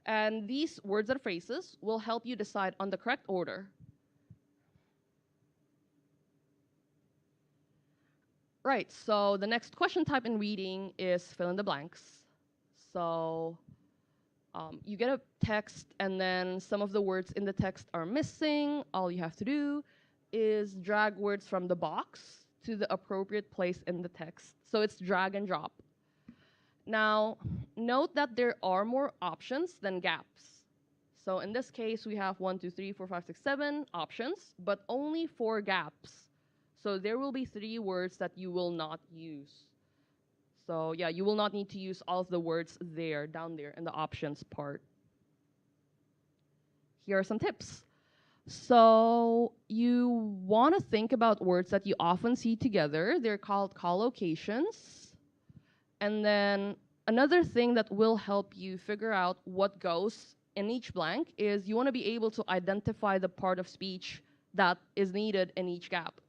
And these words and phrases will help you decide on the correct order. Right, so the next question type in reading is fill in the blanks. So you get a text and then some of the words in the text are missing. All you have to do is drag words from the box to the appropriate place in the text. So it's drag and drop. Now, note that there are more options than gaps. So in this case, we have 1, 2, 3, 4, 5, 6, 7 options, but only 4 gaps. So there will be 3 words that you will not use. So yeah, you will not need to use all of the words there, down there in the options part. Here are some tips. So you want to think about words that you often see together. They're called collocations. And then another thing that will help you figure out what goes in each blank is you want to be able to identify the part of speech that is needed in each gap.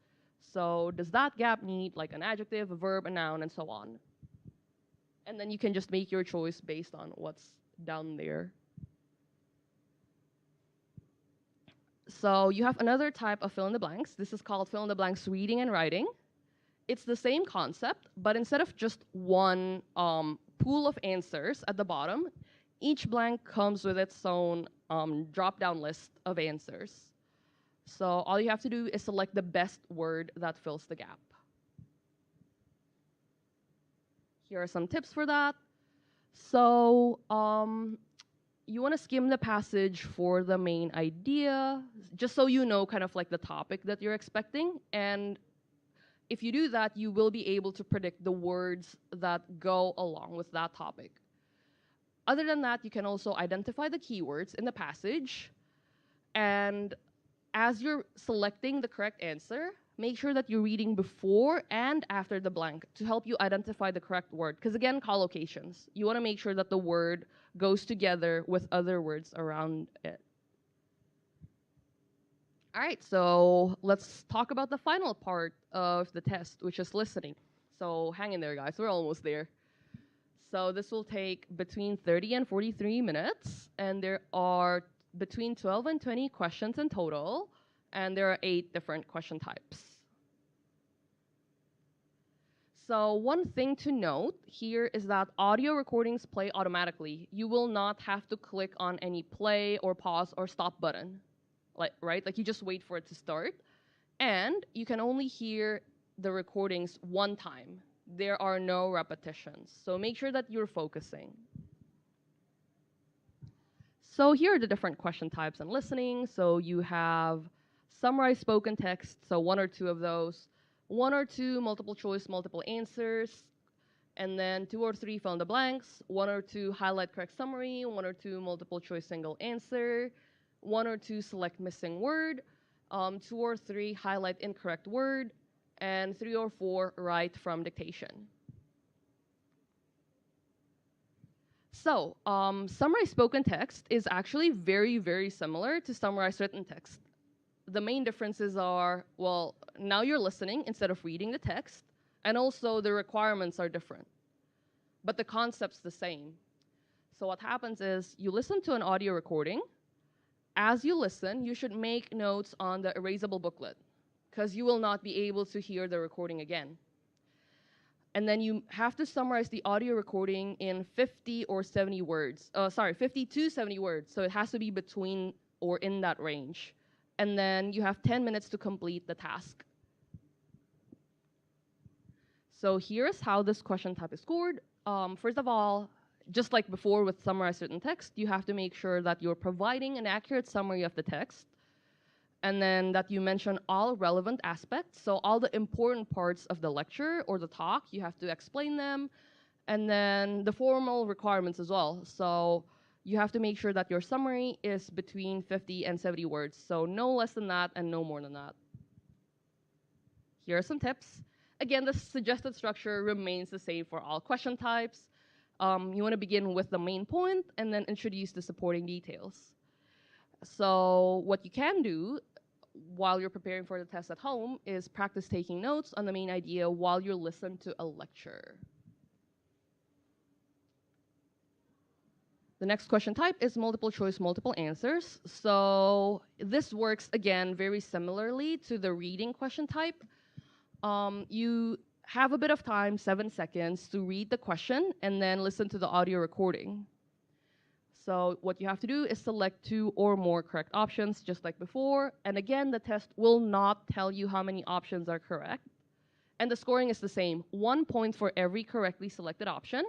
So does that gap need like an adjective, a verb, a noun, and so on? And then you can just make your choice based on what's down there. So you have another type of fill in the blanks. This is called fill in the blanks reading and writing. It's the same concept, but instead of just one pool of answers at the bottom, each blank comes with its own drop-down list of answers. So all you have to do is select the best word that fills the gap. Here are some tips for that. So you want to skim the passage for the main idea, just so you know kind of like the topic that you're expecting. And if you do that, you will be able to predict the words that go along with that topic. Other than that, you can also identify the keywords in the passage. And as you're selecting the correct answer, make sure that you're reading before and after the blank to help you identify the correct word. Because again, collocations. You want to make sure that the word goes together with other words around it. All right, so let's talk about the final part of the test, which is listening. So hang in there, guys. We're almost there. So this will take between 30 and 43 minutes, and there are between 12 and 20 questions in total, and there are 8 different question types. So one thing to note here is that audio recordings play automatically. You will not have to click on any play or pause or stop button. Like you just wait for it to start. And you can only hear the recordings one time. There are no repetitions. So make sure that you're focusing. So here are the different question types and listening. So you have summarized spoken text, so 1 or 2 of those. 1 or 2 multiple choice, multiple answers. And then 2 or 3 fill in the blanks. 1 or 2 highlight correct summary. 1 or 2 multiple choice single answer. 1 or 2 select missing word, 2 or 3 highlight incorrect word, and 3 or 4 write from dictation. So summarized spoken text is actually very, very similar to summarized written text. the main differences are, well, now you're listening instead of reading the text, and also the requirements are different, but the concept's the same. So what happens is you listen to an audio recording. As you listen, you should make notes on the erasable booklet because you will not be able to hear the recording again. And then you have to summarize the audio recording in 50 or 70 words. 50 to 70 words. So it has to be between or in that range. And then you have 10 minutes to complete the task. So here's how this question type is scored. First of all, just like before with summarize certain text, you have to make sure that you're providing an accurate summary of the text, and then that you mention all relevant aspects. So all the important parts of the lecture or the talk, you have to explain them, and then the formal requirements as well. So you have to make sure that your summary is between 50 and 70 words. So no less than that and no more than that. Here are some tips. Again, the suggested structure remains the same for all question types. You want to begin with the main point and then introduce the supporting details. So what you can do while you're preparing for the test at home is practice taking notes on the main idea while you listen to a lecture. The next question type is multiple choice, multiple answers. So this works, again, very similarly to the reading question type. You have a bit of time, 7 seconds, to read the question and then listen to the audio recording. So what you have to do is select 2 or more correct options, just like before. And again, the test will not tell you how many options are correct. And the scoring is the same, 1 point for every correctly selected option,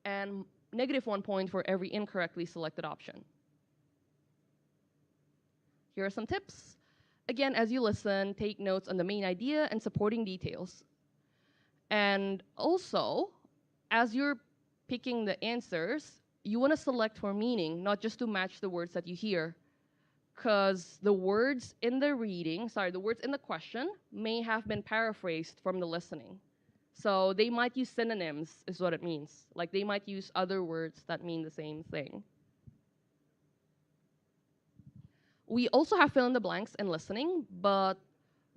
and -1 point for every incorrectly selected option. Here are some tips. Again, as you listen, take notes on the main idea and supporting details. And also, as you're picking the answers, you want to select for meaning, not just to match the words that you hear. Because the words in the question may have been paraphrased from the listening. So they might use synonyms, is what it means. Like they might use other words that mean the same thing. We also have fill in the blanks in listening, but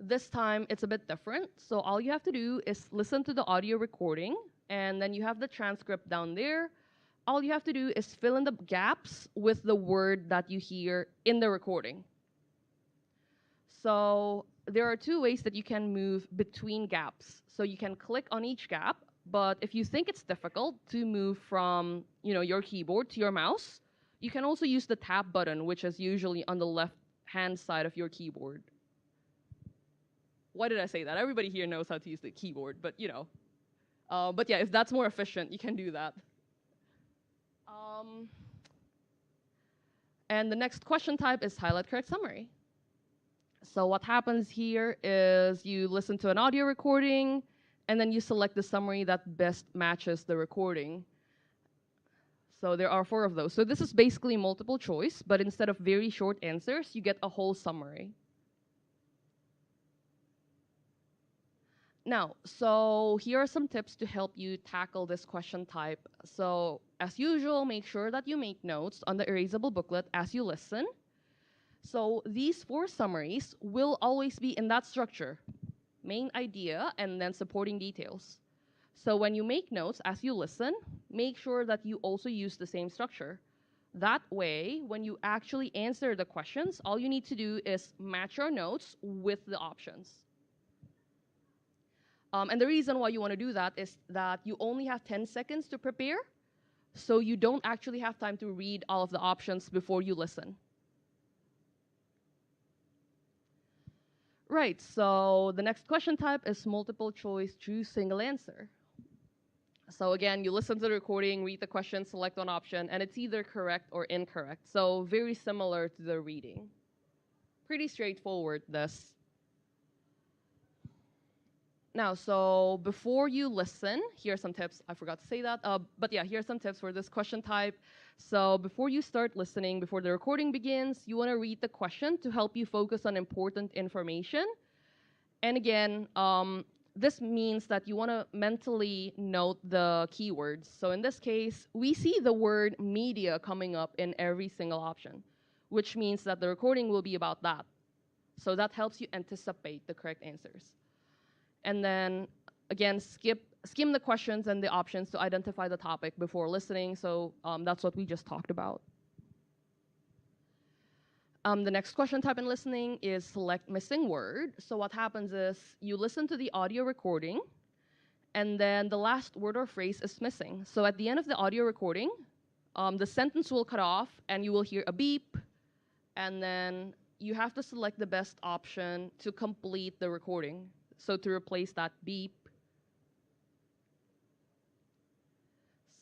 this time it's a bit different. So all you have to do is listen to the audio recording, and then you have the transcript down there. All you have to do is fill in the gaps with the word that you hear in the recording. So there are 2 ways that you can move between gaps. So you can click on each gap, but if you think it's difficult to move from your keyboard to your mouse, you can also use the tab button, which is usually on the left-hand side of your keyboard. Why did I say that? Everybody here knows how to use the keyboard, but but yeah, if that's more efficient, you can do that. And the next question type is highlight correct summary. So what happens here is you listen to an audio recording, and then you select the summary that best matches the recording. So there are 4 of those. So this is basically multiple choice, but instead of very short answers, you get a whole summary. Now, so here are some tips to help you tackle this question type. So as usual, make sure that you make notes on the erasable booklet as you listen. So these 4 summaries will always be in that structure, main idea and then supporting details. So when you make notes as you listen, make sure that you also use the same structure. That way, when you actually answer the questions, all you need to do is match your notes with the options. And the reason why you want to do that is that you only have 10 seconds to prepare, so you don't actually have time to read all of the options before you listen. Right, so the next question type is multiple choice, choose single answer. So again, you listen to the recording, read the question, select one option, and it's either correct or incorrect. So very similar to the reading. Pretty straightforward, this. Now, so before you listen, here are some tips. I forgot to say that, but yeah, here are some tips for this question type. So before you start listening, before the recording begins, you want to read the question to help you focus on important information. And again, this means that you want to mentally note the keywords. So in this case, we see the word media coming up in every single option, which means that the recording will be about that. So that helps you anticipate the correct answers. And then, again, skim the questions and the options to identify the topic before listening. So that's what we just talked about. The next question type in listening is select missing word. So what happens is you listen to the audio recording, and then the last word or phrase is missing. So at the end of the audio recording, the sentence will cut off, and you will hear a beep, and then you have to select the best option to complete the recording. So to replace that beep.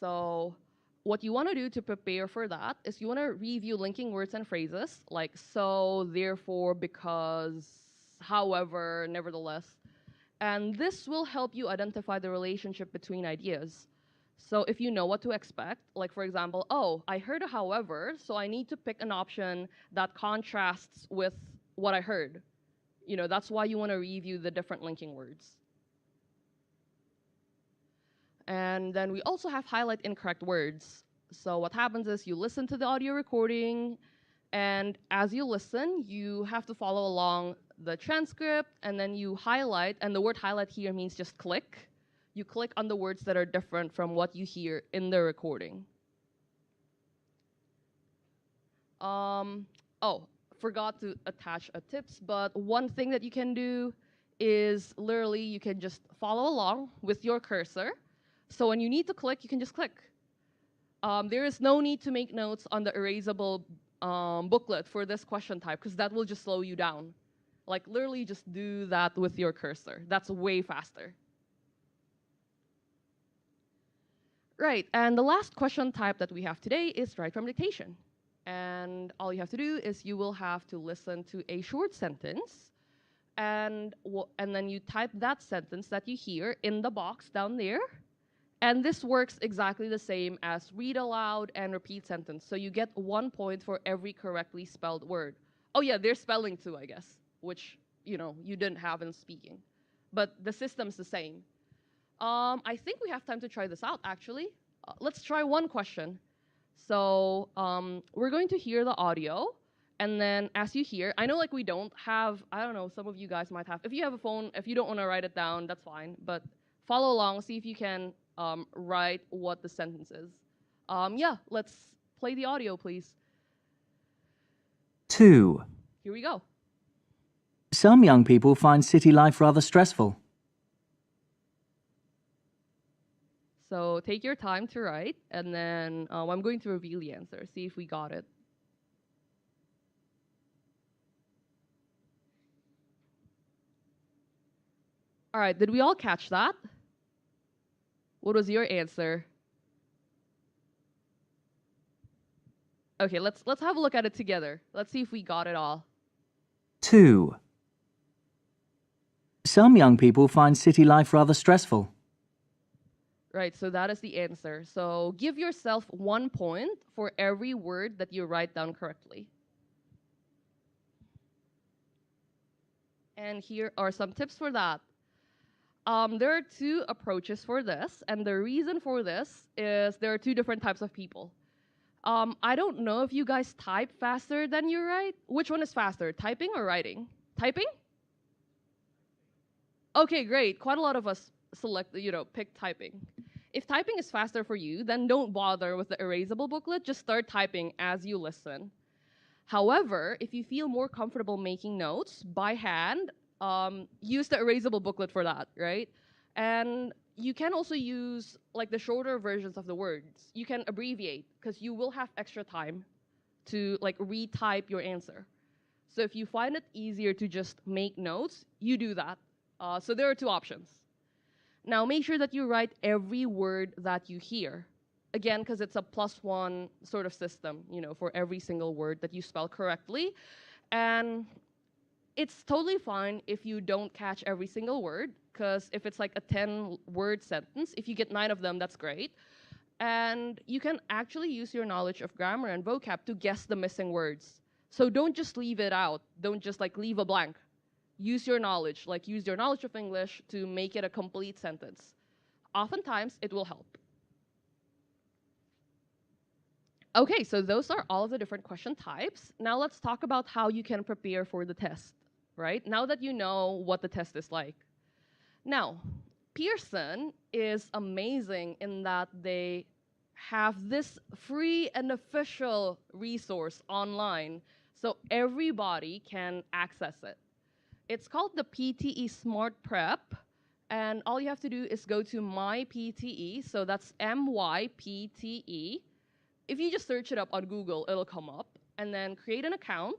So what you want to do to prepare for that is you want to review linking words and phrases like so, therefore, because, however, nevertheless. And this will help you identify the relationship between ideas. So if you know what to expect, like for example, oh, I heard a however, so I need to pick an option that contrasts with what I heard. You know, that's why you want to review the different linking words. And then we also have highlight incorrect words. So what happens is you listen to the audio recording, and as you listen, you have to follow along the transcript, and then you highlight, and the word highlight here means just click. You click on the words that are different from what you hear in the recording. Oh, forgot to attach a tips, but one thing that you can do is literally you can just follow along with your cursor. So when you need to click, you can just click. There is no need to make notes on the erasable booklet for this question type, because that will just slow you down. Like literally just do that with your cursor. That's way faster. Right, and the last question type that we have today is write from dictation. And all you have to do is you will have to listen to a short sentence, and then you type that sentence that you hear in the box down there. And this works exactly the same as read aloud and repeat sentence. So you get 1 point for every correctly spelled word. Oh yeah, there's spelling too, I guess, which you didn't have in speaking. But the system's the same. I think we have time to try this out, actually. Let's try one question. So we're going to hear the audio, and then as you hear, I know like we don't have, I don't know, some of you guys might have. If you have a phone, if you don't want to write it down, that's fine. But follow along, see if you can write what the sentence is. Yeah, let's play the audio, please. 2. Here we go. Some young people find city life rather stressful. So take your time to write, and then I'm going to reveal the answer, see if we got it. All right, did we all catch that? What was your answer? Okay, let's have a look at it together. Let's see if we got it all. 2. Some young people find city life rather stressful. Right, so that is the answer. So give yourself 1 point for every word that you write down correctly. And here are some tips for that. There are 2 approaches for this, and the reason for this is there are 2 different types of people. I don't know if you guys type faster than you write. Which one is faster, typing or writing? Typing? Okay, great. Quite a lot of us pick typing. If typing is faster for you, then don't bother with the erasable booklet. Just start typing as you listen. However, if you feel more comfortable making notes by hand, use the erasable booklet for that, right? And you can also use like the shorter versions of the words. You can abbreviate because you will have extra time to like retype your answer. So if you find it easier to just make notes, you do that. So there are 2 options. Now make sure that you write every word that you hear. Again, because it's a +1 sort of system, for every single word that you spell correctly. And it's totally fine if you don't catch every single word, because if it's like a 10-word sentence, if you get 9 of them, that's great. And you can actually use your knowledge of grammar and vocab to guess the missing words. So don't just leave it out. Don't just like leave a blank. Use your knowledge, use your knowledge of English to make it a complete sentence. Oftentimes, it will help. Okay, so those are all of the different question types. Now let's talk about how you can prepare for the test. right? Now that you know what the test is like. Now, Pearson is amazing in that they have this free and official resource online so everybody can access it. It's called the PTE Smart Prep, and all you have to do is go to My PTE, so that's MYPTE. If you just search it up on Google, it'll come up, and then create an account,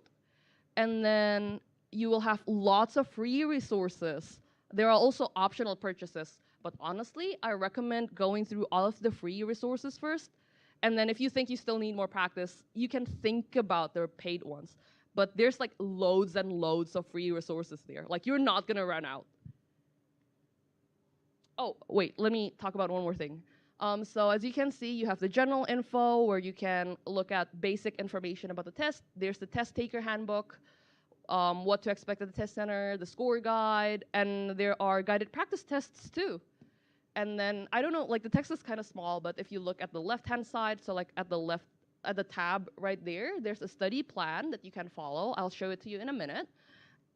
and then you will have lots of free resources. There are also optional purchases, but honestly, I recommend going through all of the free resources first, and then if you think you still need more practice, you can think about their paid ones. But there's like loads and loads of free resources there. Like, you're not gonna run out. Oh, wait, let me talk about one more thing. So as you can see, you have the general info where you can look at basic information about the test. There's the test taker handbook, what to expect at the test center, the score guide, and there are guided practice tests too. And then, I don't know, like the text is kind of small, but if you look at the left-hand side, so like at the tab right there, there's a study plan that you can follow. I'll show it to you in a minute.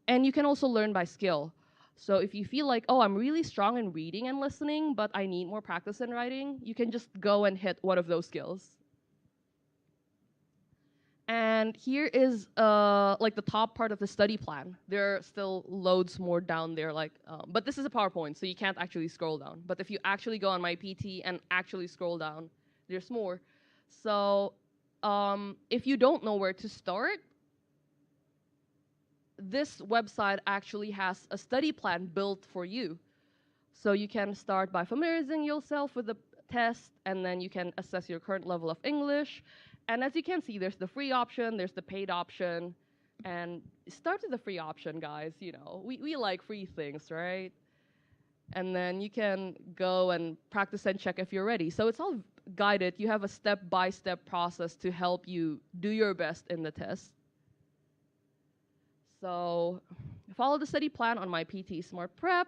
And you can also learn by skill. So if you feel like, oh, I'm really strong in reading and listening, but I need more practice in writing, you can just go and hit one of those skills. And here is like the top part of the study plan. There are still loads more down there, like, but this is a PowerPoint, so you can't actually scroll down. But if you actually go on my PT and actually scroll down, there's more. So if you don't know where to start, this website actually has a study plan built for you. So you can start by familiarizing yourself with the test, and then you can assess your current level of English. And as you can see, there's the free option, there's the paid option, and start with the free option, guys. You know, we like free things, right? And then you can go and practice and check if you're ready. So it's all guided. You have a step-by-step process to help you do your best in the test. So follow the study plan on my PTE Smart Prep.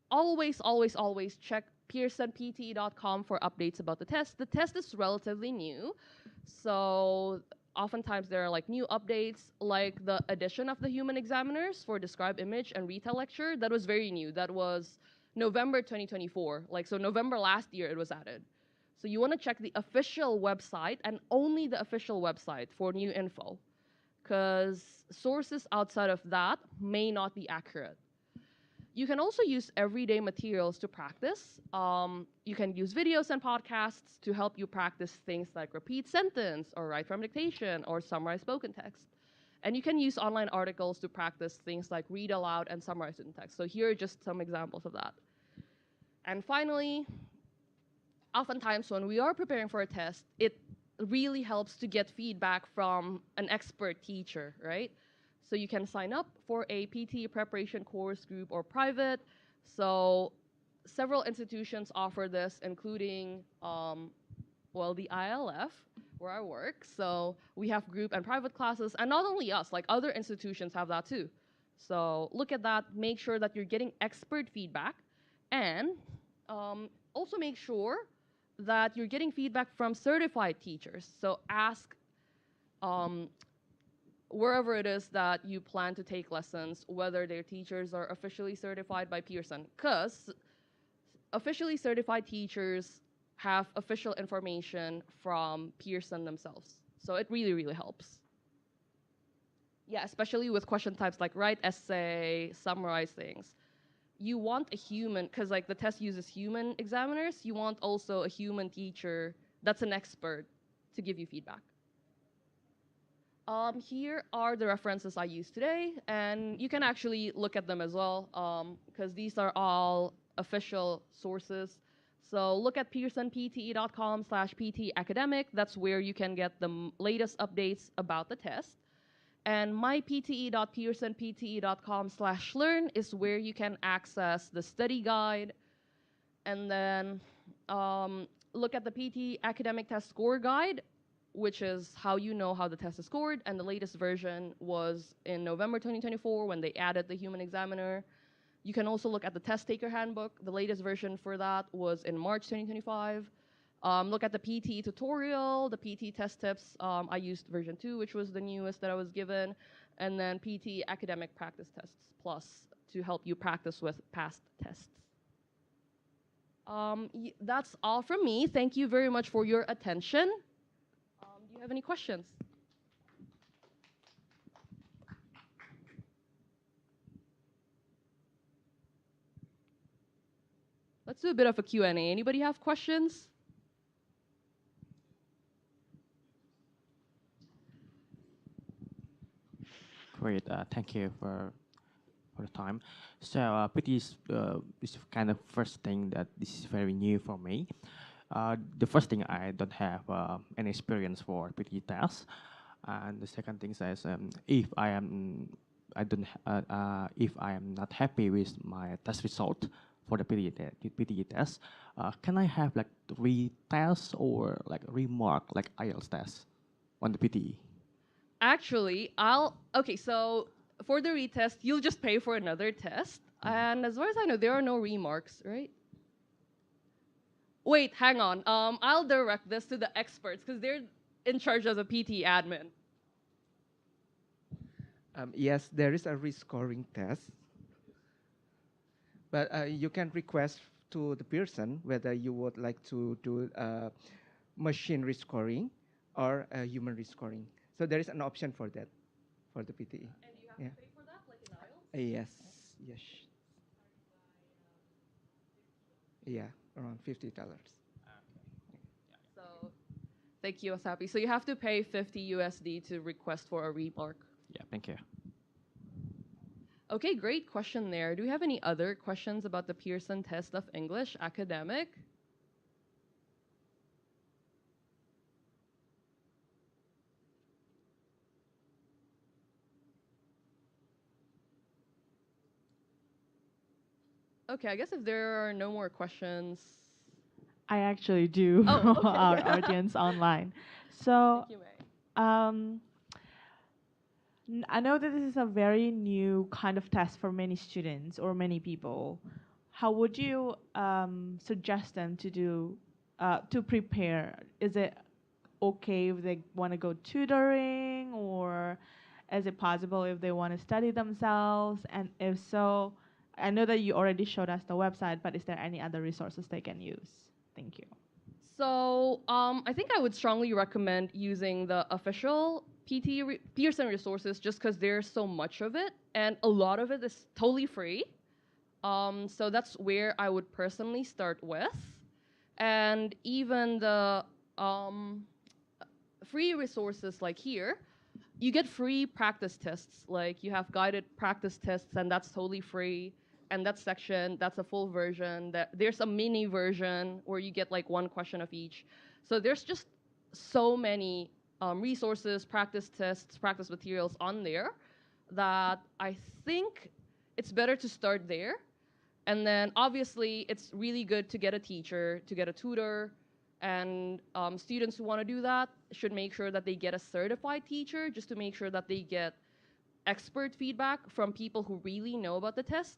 Always, always, always check pearsonpte.com for updates about the test. The test is relatively new, so oftentimes there are like new updates, like the addition of the human examiners for describe image and retell lecture. That was very new. That was November 2024. Like, so November last year it was added. So you want to check the official website and only the official website for new info, because sources outside of that may not be accurate. You can also use everyday materials to practice. You can use videos and podcasts to help you practice things like repeat sentence or write from dictation or summarize spoken text. And you can use online articles to practice things like read aloud and summarize written text. So here are just some examples of that. And finally, oftentimes when we are preparing for a test, it really helps to get feedback from an expert teacher, right? So you can sign up for a PT preparation course, group, or private. So several institutions offer this, including, well, the IALF, where I work. So we have group and private classes, and not only us, like other institutions have that too. So look at that, make sure that you're getting expert feedback, and also make sure that you're getting feedback from certified teachers. So ask wherever it is that you plan to take lessons, whether their teachers are officially certified by Pearson, because officially certified teachers have official information from Pearson themselves. So it really, really helps. Yeah, especially with question types like write essay, summarize things. You want a human, because like the test uses human examiners, you want also a human teacher that's an expert to give you feedback. Here are the references I used today, and you can actually look at them as well, because these are all official sources. So look at pearsonpte.com/PTE Academic. That's where you can get the latest updates about the test. And mypte.pearsonpte.com/learn is where you can access the study guide. And then look at the PTE Academic Test Score Guide, which is how you know how the test is scored. And the latest version was in November 2024 when they added the human examiner. You can also look at the test taker handbook. The latest version for that was in March 2025. Look at the PT tutorial, the PT test tips. I used version 2, which was the newest that I was given. and then PTE Academic Practice Tests Plus to help you practice with past tests. That's all from me. Thank you very much for your attention. Do you have any questions? Let's do a bit of a Q&A. Anybody have questions? Great. Thank you for the time. So PT is kind of first thing that this is very new for me. The first thing, I don't have any experience for PT tests, and the second thing is if if I am not happy with my test result for the PTE test, can I have like retests or like remark like IELTS test on the PTE? Actually, okay, so for the retest, you'll just pay for another test. And as far as I know, there are no remarks, right? Wait, hang on. I'll direct this to the experts because they're in charge of the PT admin. Yes, there is a rescoring test, but you can request to the Pearson whether you would like to do machine rescoring or human rescoring. So there is an option for that, for the PTE. And you have to pay for that, like in IELTS? Yes, yes. Yeah, around $50. So, thank you, Asapi. So you have to pay 50 USD to request for a remark. Yeah, thank you. Okay, great question there. Do we have any other questions about the Pearson Test of English academic? Okay, I guess if there are no more questions. I actually do. Oh, okay. Our audience online. So Thank you, Mei. I know that this is a very new kind of test for many students or many people. How would you suggest them to do to prepare? Is it okay if they want to go tutoring, or is it possible if they want to study themselves? And if so, I know that you already showed us the website, but is there any other resources they can use? Thank you. So I think I would strongly recommend using the official Pearson resources just because there's so much of it, and a lot of it is totally free. So that's where I would personally start with. And even the free resources like here, you get free practice tests. Like you have guided practice tests, and that's totally free. And that section, that's a full version. There's a mini version where you get like one question of each. So there's just so many resources, practice tests, practice materials on there that I think it's better to start there. And then obviously it's really good to get a teacher, to get a tutor, and students who want to do that should make sure that they get a certified teacher just to make sure that they get expert feedback from people who really know about the test.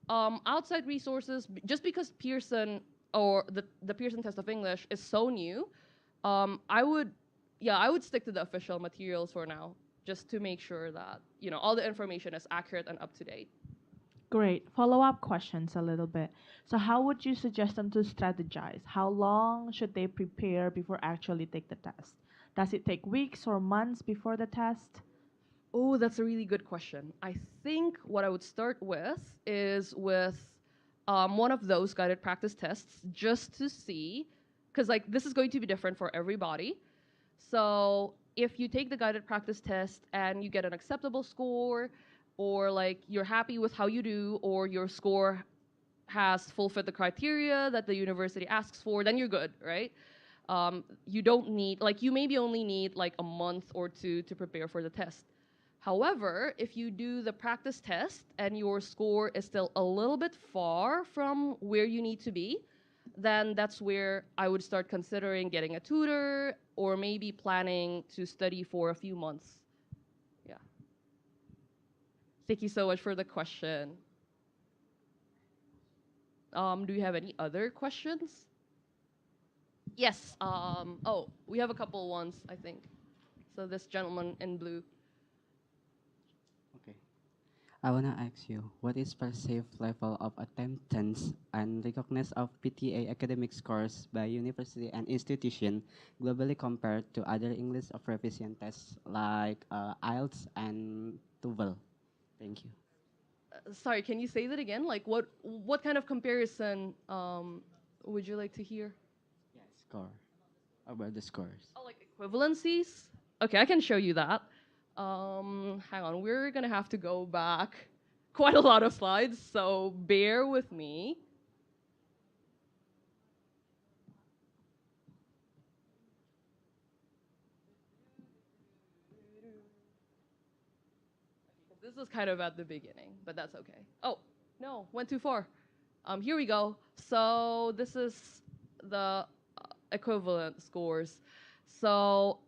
Outside resources, just because Pearson or the Pearson Test of English is so new, I would stick to the official materials for now, just to make sure that all the information is accurate and up to date. Great. Follow-up questions a little bit. So how would you suggest them to strategize? How long should they prepare before actually take the test? Does it take weeks or months before the test? Oh, that's a really good question. I think what I would start with is with one of those guided practice tests just to see, because like this is going to be different for everybody. So if you take the guided practice test and you get an acceptable score, or like you're happy with how you do, or your score has fulfilled the criteria that the university asks for, then you're good, right? You don't need, like you maybe only need like a month or two to prepare for the test. However, if you do the practice test and your score is still a little bit far from where you need to be, then that's where I would start considering getting a tutor or maybe planning to study for a few months. Yeah. Thank you so much for the question. Do you have any other questions? Yes. Oh, we have a couple ones, I think. So this gentleman in blue. I wanna ask you, what is perceived level of attendance and recognition of PTA academic scores by university and institution globally compared to other English of proficiency tests like IELTS and TOEFL? Thank you. Sorry, can you say that again? Like, what kind of comparison would you like to hear? Yeah, score. About the scores. Oh, like equivalencies? Okay, I can show you that. Hang on, we're gonna have to go back quite a lot of slides, so bear with me. This is kind of at the beginning, but that's okay. Oh, no, went too far. Here we go. So this is the equivalent scores. So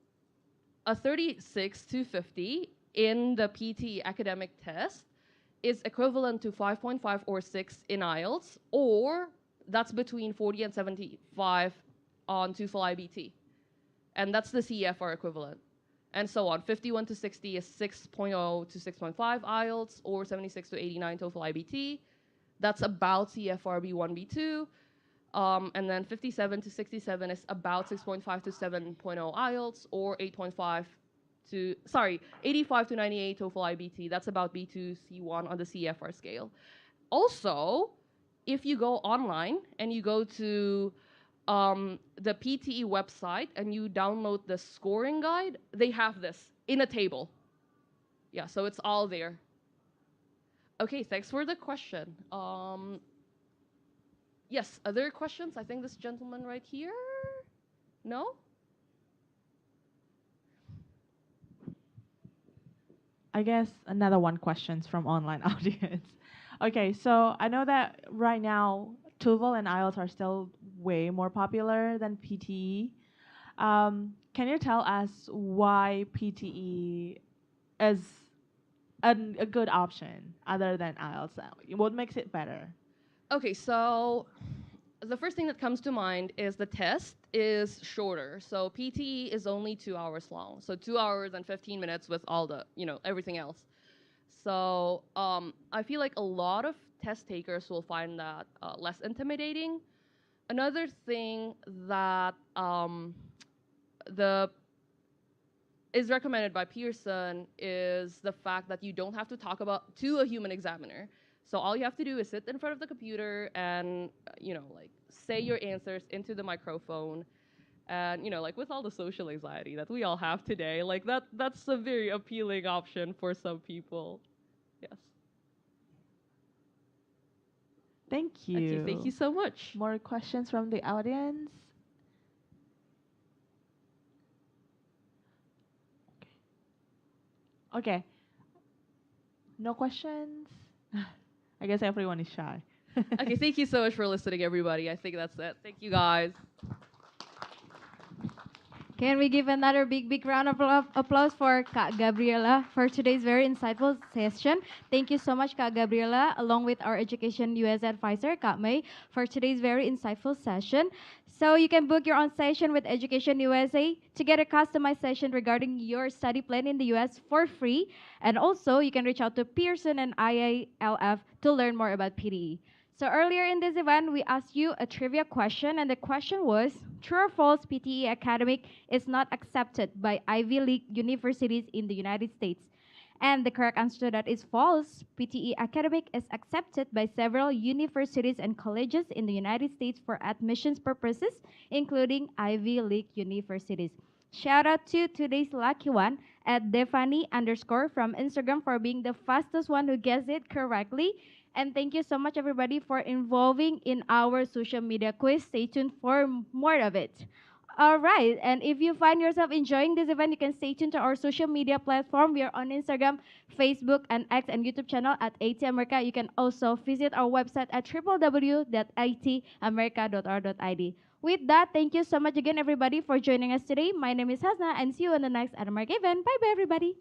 a 36 to 50 in the PTE academic test is equivalent to 5.5 or 6 in IELTS, or that's between 40 and 75 on TOEFL IBT. And that's the CEFR equivalent. And so on. 51 to 60 is 6.0 to 6.5 IELTS, or 76 to 89 TOEFL IBT. That's about CFR B1, B2. And then 57 to 67 is about 6.5 to 7.0 IELTS, or 85 to 98 TOEFL IBT. That's about B2, C1 on the CFR scale. Also, if you go online and you go to the PTE website and you download the scoring guide, they have this in a table. Yeah, so it's all there. Okay, thanks for the question. Yes, other questions? I think this gentleman right here. No? I guess another one questions from online audience. Okay, so I know that right now TOEFL and IELTS are still way more popular than PTE. Can you tell us why PTE is a good option other than IELTS? What makes it better? Okay, so the first thing that comes to mind is the test is shorter. So PTE is only 2 hours long. So 2 hours and 15 minutes with all the, everything else. So I feel like a lot of test takers will find that less intimidating. Another thing that is recommended by Pearson is the fact that you don't have to talk about to a human examiner. So all you have to do is sit in front of the computer and say your answers into the microphone. And with all the social anxiety that we all have today, that's a very appealing option for some people. Yes. Thank you. Okay, thank you so much. More questions from the audience? Okay. No questions? I guess everyone is shy. Okay, thank you so much for listening, everybody. I think that's it. Thank you, guys. Can we give another big round of applause for Kak Gabriella for today's very insightful session? Thank you so much, Kak Gabriella, along with our Education US advisor, Kak Mei, for today's very insightful session. So you can book your own session with Education USA to get a customized session regarding your study plan in the US for free. And also, you can reach out to Pearson and IALF to learn more about PTE. So earlier in this event, we asked you a trivia question, and the question was, true or false, PTE Academic is not accepted by Ivy League universities in the United States? And the correct answer to that is false. PTE Academic is accepted by several universities and colleges in the United States for admissions purposes, including Ivy League universities. Shout out to today's lucky one at Defani_ from Instagram for being the fastest one who guessed it correctly. And thank you so much, everybody, for involving in our social media quiz. Stay tuned for more of it. All right, and if you find yourself enjoying this event, you can stay tuned to our social media platform. We are on Instagram, Facebook, and X and YouTube channel at AT America. You can also visit our website at www.itamerica.or.id. With that, thank you so much again, everybody, for joining us today. My name is Hasna, and see you on the next At America event. Bye-bye, everybody.